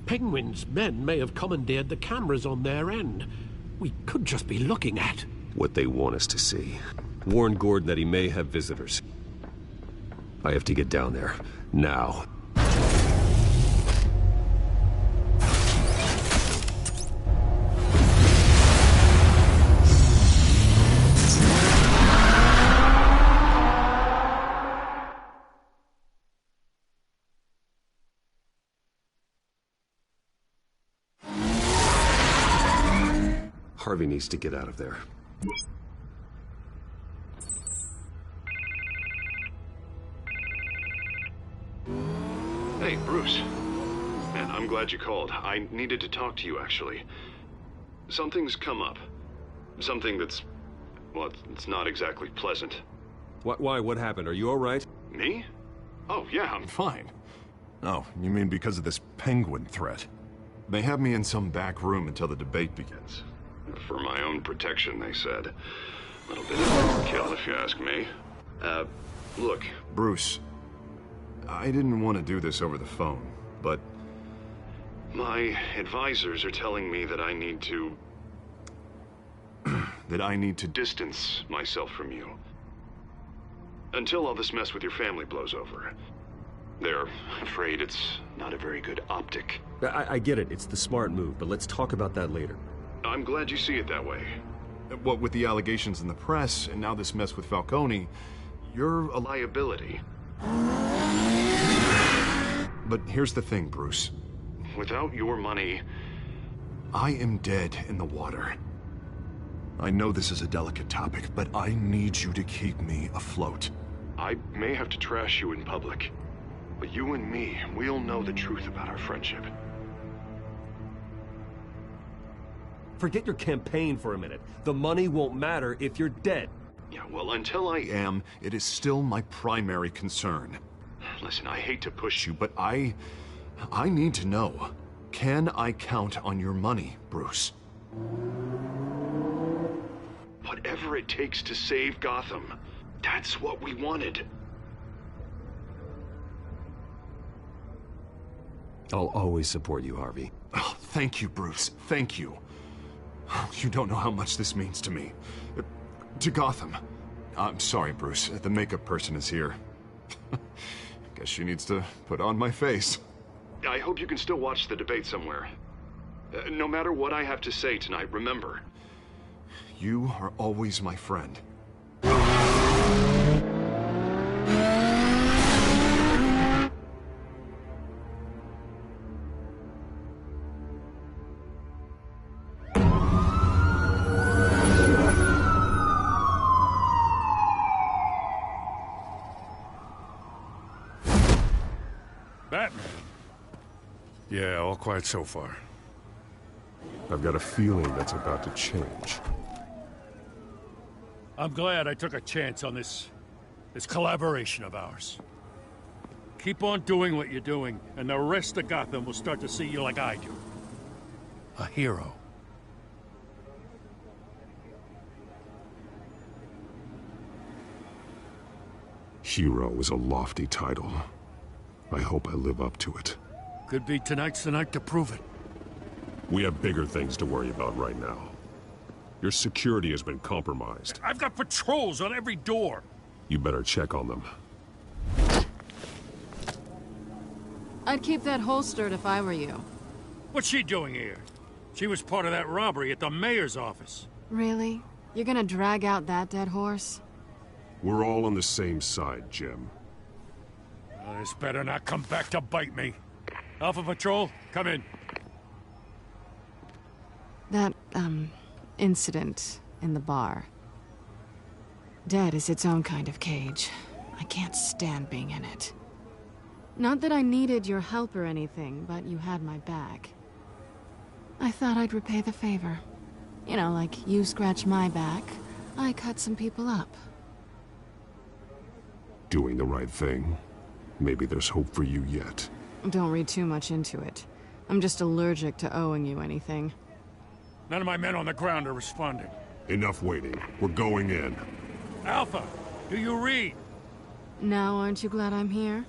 Penguin's men may have commandeered the cameras on their end. We could just be looking at what they want us to see. Warn Gordon that he may have visitors. I have to get down there. Now. Harvey needs to get out of there. Hey, Bruce. Man, I'm glad you called. I needed to talk to you, actually. Something's come up. Something that's... well, it's not exactly pleasant. Why? What happened? Are you all right? Me? Oh, yeah, I'm fine. Oh, you mean because of this penguin threat? They have me in some back room until the debate begins. For my own protection, they said. A little bit of overkill, if you ask me. Look. Bruce, I didn't want to do this over the phone, but... my advisors are telling me that I need to... that I need to... distance myself from you. Until all this mess with your family blows over. They're afraid it's not a very good optic. I get it. It's the smart move, but let's talk about that later. I'm glad you see it that way. What with the allegations in the press, and now this mess with Falcone, you're a liability. But here's the thing, Bruce. Without your money... I am dead in the water. I know this is a delicate topic, but I need you to keep me afloat. I may have to trash you in public, but you and me, we'll know the truth about our friendship. Forget your campaign for a minute. The money won't matter if you're dead. Yeah, well, until I am, it is still my primary concern. Listen, I hate to push you, but I need to know. Can I count on your money, Bruce? Whatever it takes to save Gotham. That's what we wanted. I'll always support you, Harvey. Oh, thank you, Bruce. Thank you. You don't know how much this means to me. To Gotham. I'm sorry, Bruce. The makeup person is here. Guess she needs to put on my face. I hope you can still watch the debate somewhere. No matter what I have to say tonight, remember. You are always my friend. Batman. Yeah, all quiet so far. I've got a feeling that's about to change. I'm glad I took a chance on this collaboration of ours. Keep on doing what you're doing, and the rest of Gotham will start to see you like I do. A hero. Hero is a lofty title. I hope I live up to it. Could be tonight's the night to prove it. We have bigger things to worry about right now. Your security has been compromised. I've got patrols on every door. You better check on them. I'd keep that holstered if I were you. What's she doing here? She was part of that robbery at the mayor's office. Really? You're gonna drag out that dead horse? We're all on the same side, Jim. This better not come back to bite me. Alpha Patrol, come in. That, incident in the bar. Dead is its own kind of cage. I can't stand being in it. Not that I needed your help or anything, but you had my back. I thought I'd repay the favor. You know, like you scratch my back, I cut some people up. Doing the right thing. Maybe there's hope for you yet. Don't read too much into it. I'm just allergic to owing you anything. None of my men on the ground are responding. Enough waiting. We're going in. Alpha, do you read? Now, aren't you glad I'm here?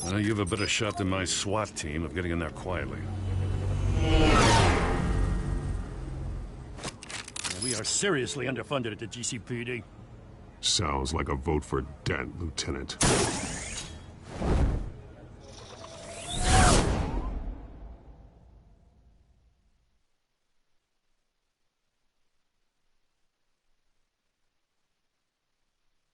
Well, you have a better shot than my SWAT team of getting in there quietly. We are seriously underfunded at the GCPD. Sounds like a vote for Dent, Lieutenant.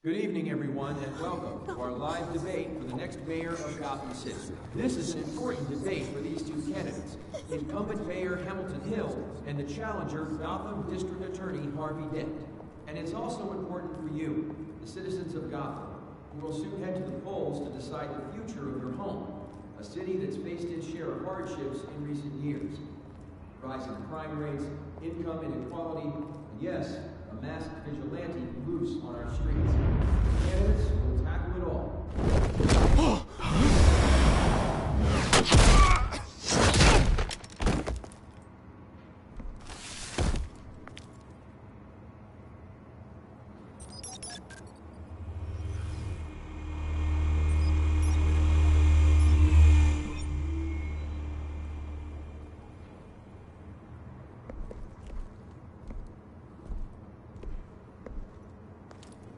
Good evening, everyone, and welcome to our live debate for the next mayor of Gotham City. This is an important debate for these two candidates, incumbent Mayor Hamilton Hill and the challenger, Gotham District Attorney Harvey Dent. And it's also important for you, the citizens of Gotham, who will soon head to the polls to decide the future of your home, a city that's faced its share of hardships in recent years. Rising crime rates, income inequality, and yes, a masked vigilante loose on our streets. The candidates will tackle it all.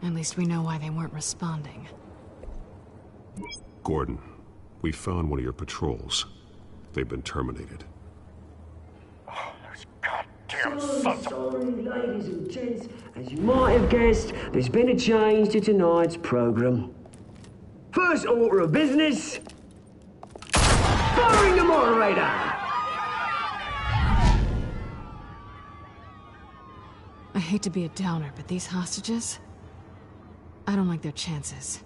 At least we know why they weren't responding. Gordon, we found one of your patrols. They've been terminated. Oh, those goddamn sons of... Sorry, ladies and gents. As you might have guessed, there's been a change to tonight's program. First order of business... firing the moderator! I hate to be a downer, but these hostages... I don't like their chances.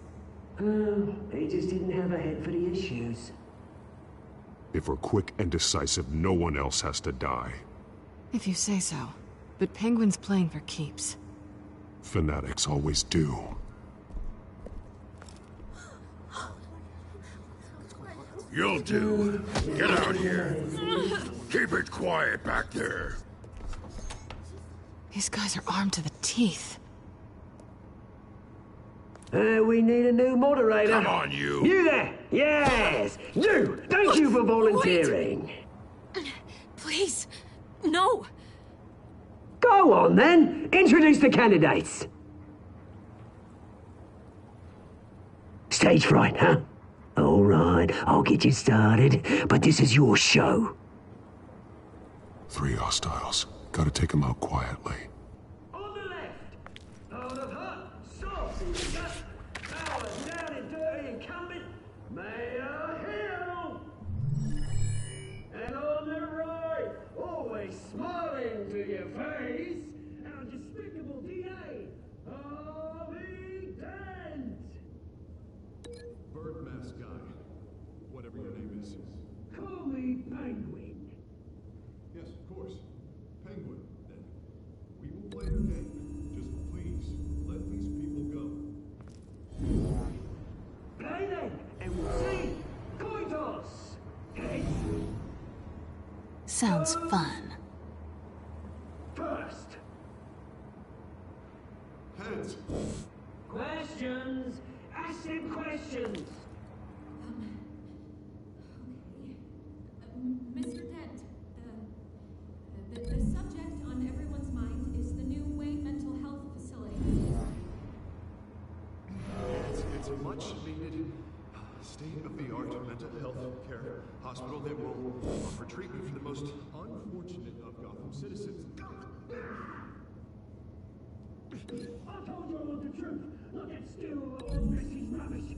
They just didn't have a head for the issues. If we're quick and decisive, no one else has to die. If you say so. But Penguin's playing for keeps. Fanatics always do. You'll do. Get out here. Keep it quiet back there. These guys are armed to the teeth. We need a new moderator. Come on, you. You there! Yes! You! Thank you for volunteering. Wait. Please. No. Go on, then. Introduce the candidates. Stage fright, huh? All right, I'll get you started, but this is your show. 3 hostiles. Gotta take them out quietly. On the left, out of hot, saucy gut, power down and dirty incumbent, Mayor Hill. And on the right, always smiling to your face, our despicable DA, Harvey Dent. Bird mask guy. Whatever your name is. Call me Penguin. Yes, of course. Penguin, then. We will play your game. Just please, let these people go. Play then, and we'll see. Coin toss. Heads. Sounds fun. First. Heads. Questions. Ask them questions. Mr. Dent, the subject on everyone's mind is the new Wayne Mental Health Facility. It's a much-needed, state-of-the-art mental health care hospital that will offer treatment for the most unfortunate of Gotham citizens. I told you all the truth. Look at still all Mrs. Rubbish.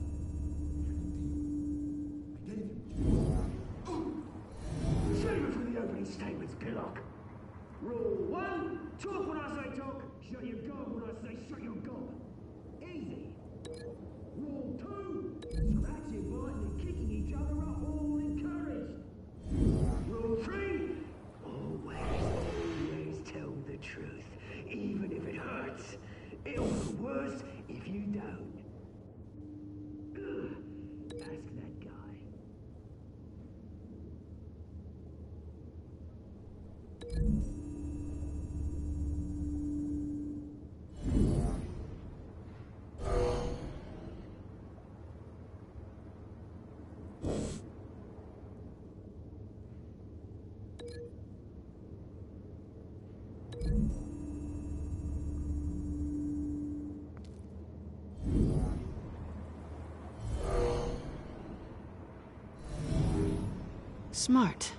Save it for the opening statements, Pillock. Rule 1, talk when I say talk, shut your gob when I say shut your gob. Easy. Rule 2, scratching, biting and kicking each other are all encouraged. Rule 3, always tell the truth, even if it hurts. It'll be worse if you don't. Ask that guy. Smart.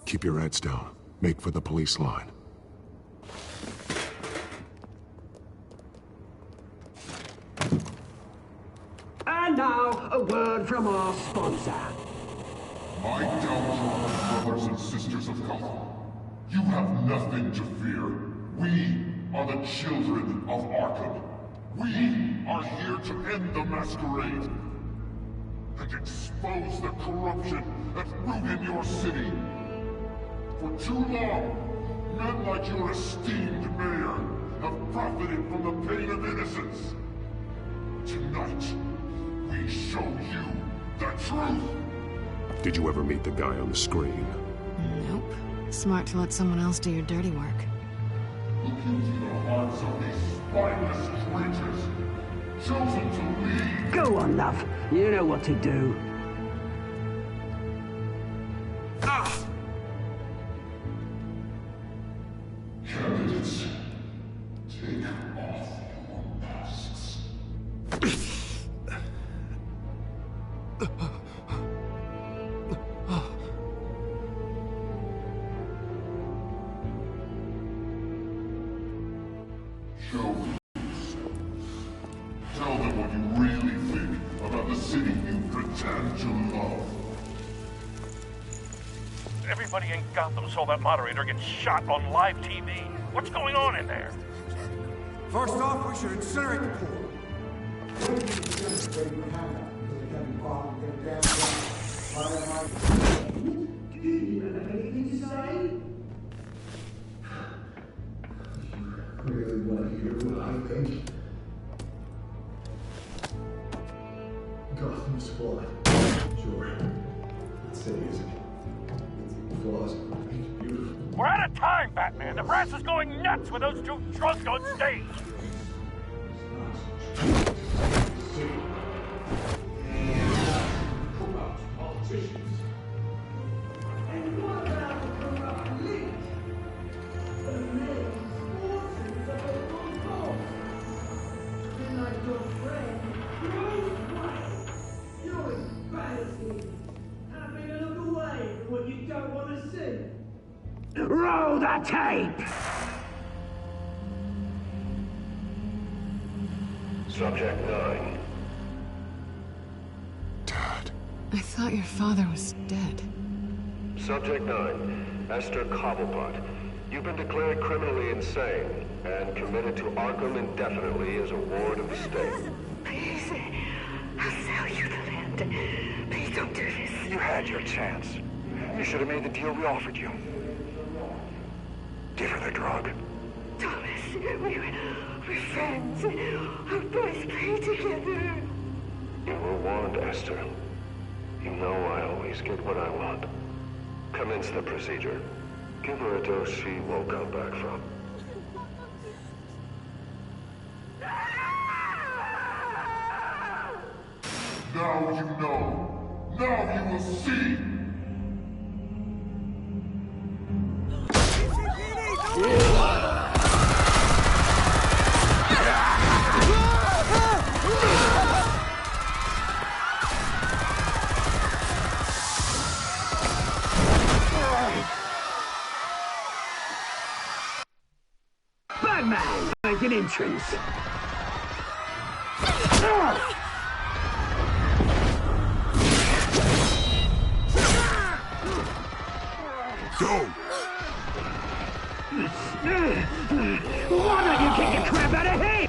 Keep your heads down. Make for the police line. And now, a word from our sponsor. My downtrodden brothers and sisters of Gotham, you have nothing to fear. We are the children of Arkham. We are here to end the masquerade and expose the corruption that ruined your city. For too long, men like your esteemed mayor have profited from the pain of innocence. Tonight, we show you the truth! Did you ever meet the guy on the screen? Nope. Smart to let someone else do your dirty work. Look into the hearts of these spineless creatures, chosen to lead. Go on, love. You know what to do. Candidates, take off your masks. Show me yourself. Tell them what you really think about the city you pretend to love. Everybody in Gotham saw that moderator get shot on live TV. What's going on in there? First off, we should incinerate the pool. Really want to hear what I think? Gotham's flawed. Sure. The city isn't. Its flaws make it beautiful. We're out of time, Batman. The brass is going nuts with those two drunks on stage. Corrupt politicians. And what about the corrupt elite? The main forces of the world. And like your friend, Bruce Wayne, you're embarrassing. Having a look away from what you don't want to see. Roll the tape! Subject 9. I thought your father was dead. Subject 9, Esther Cobblepot. You've been declared criminally insane and committed to Arkham indefinitely as a ward of the state. Please, I'll sell you the land. Please don't do this. You had your chance. You should have made the deal we offered you. Give her the drug. Thomas, we're friends. Our boys play together. You were warned, Esther. You know I always get what I want. Commence the procedure. Give her a dose she won't come back from. Now you know. Now you will see. Batman, make an entrance. Go! Why don't you kick the crap out of him?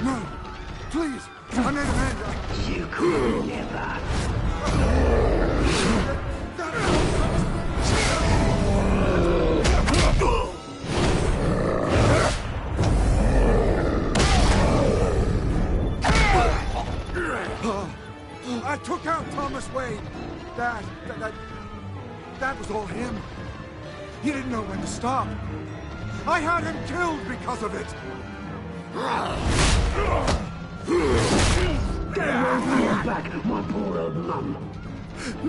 No! Please! I made a man! You could never. I took out Thomas Wayne. That was all him. He didn't know when to stop. I had him killed because of it. Get back, my poor old mum.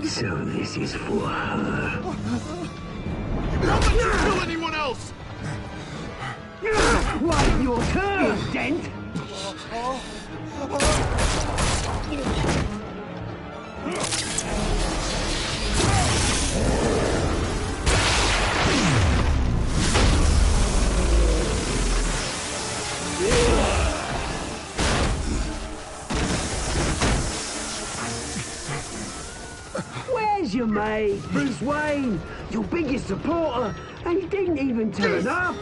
So this is for her. Don't let you kill anyone else! Wait your turn, Dent! Where's your mate, Bruce Wayne? Your biggest supporter, and he didn't even turn up.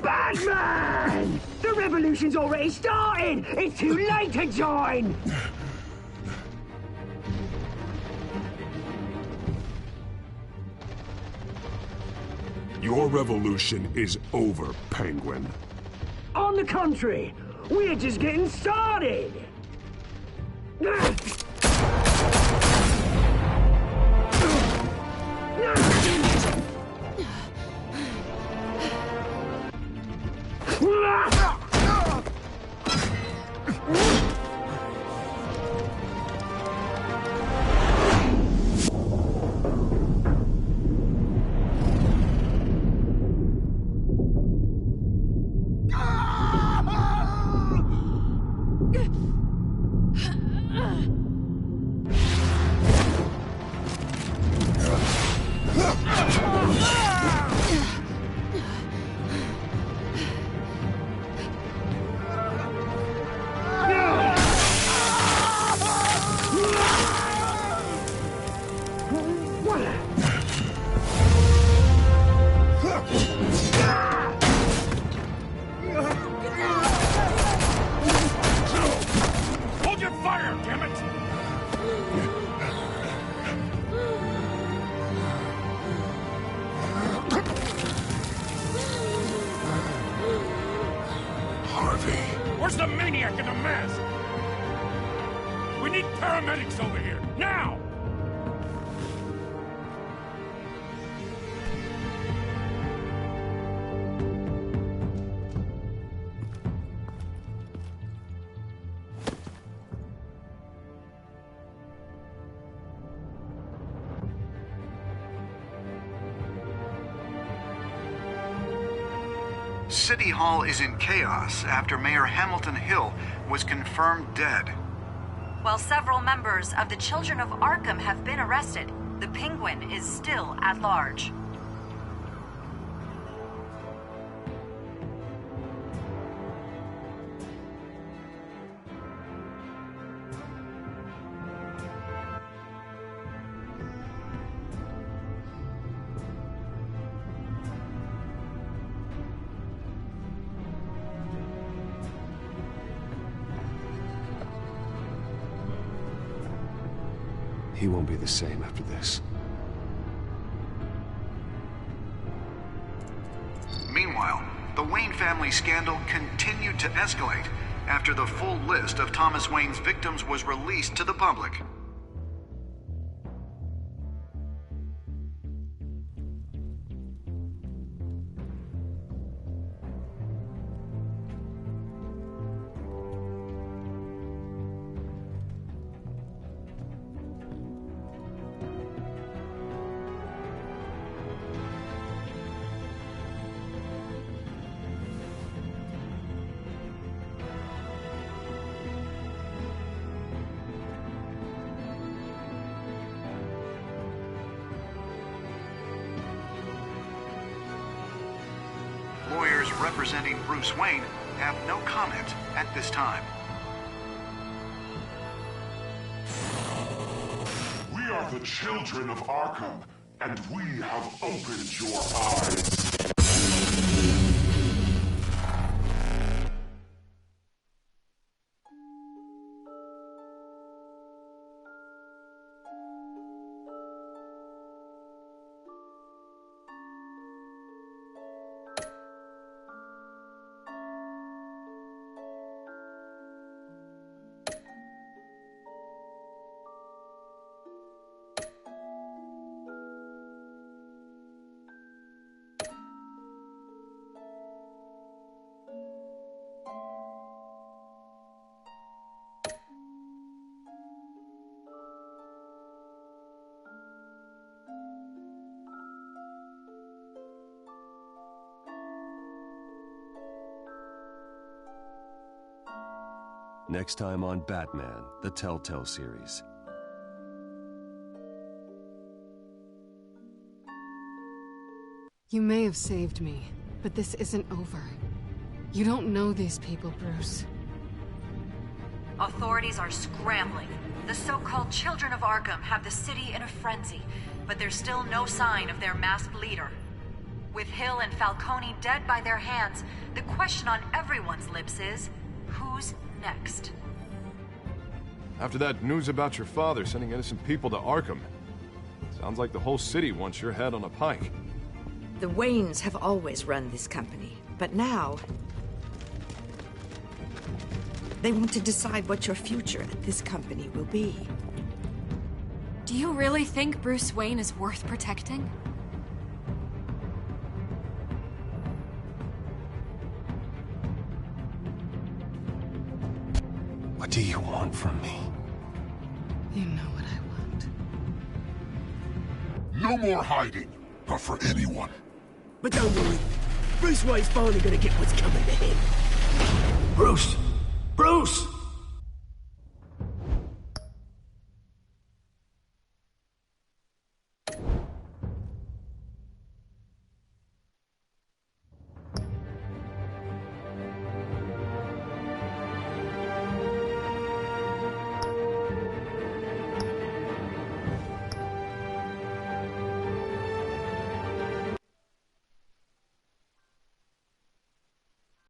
Batman! The revolution's already started! It's too late to join! Your revolution is over, Penguin. On the contrary, we're just getting started! Where's the maniac in the mask? We need paramedics over here, now! City Hall is in chaos after Mayor Hamilton Hill was confirmed dead. While several members of the Children of Arkham have been arrested, the Penguin is still at large. He won't be the same after this. Meanwhile, the Wayne family scandal continued to escalate after the full list of Thomas Wayne's victims was released to the public. Lawyers representing Bruce Wayne have no comment at this time. We are the children of Arkham, and we have opened your eyes. Next time on Batman, the Telltale series. You may have saved me, but this isn't over. You don't know these people, Bruce. Authorities are scrambling. The so-called Children of Arkham have the city in a frenzy, but there's still no sign of their masked leader. With Hill and Falcone dead by their hands, the question on everyone's lips is, who's next? After that news about your father sending innocent people to Arkham, sounds like the whole city wants your head on a pike. The Waynes have always run this company, but now they want to decide what your future at this company will be. Do you really think Bruce Wayne is worth protecting? What do you want from me? You know what I want. No more hiding, not for anyone. But don't worry, Bruce Wayne's finally gonna get what's coming to him. Bruce!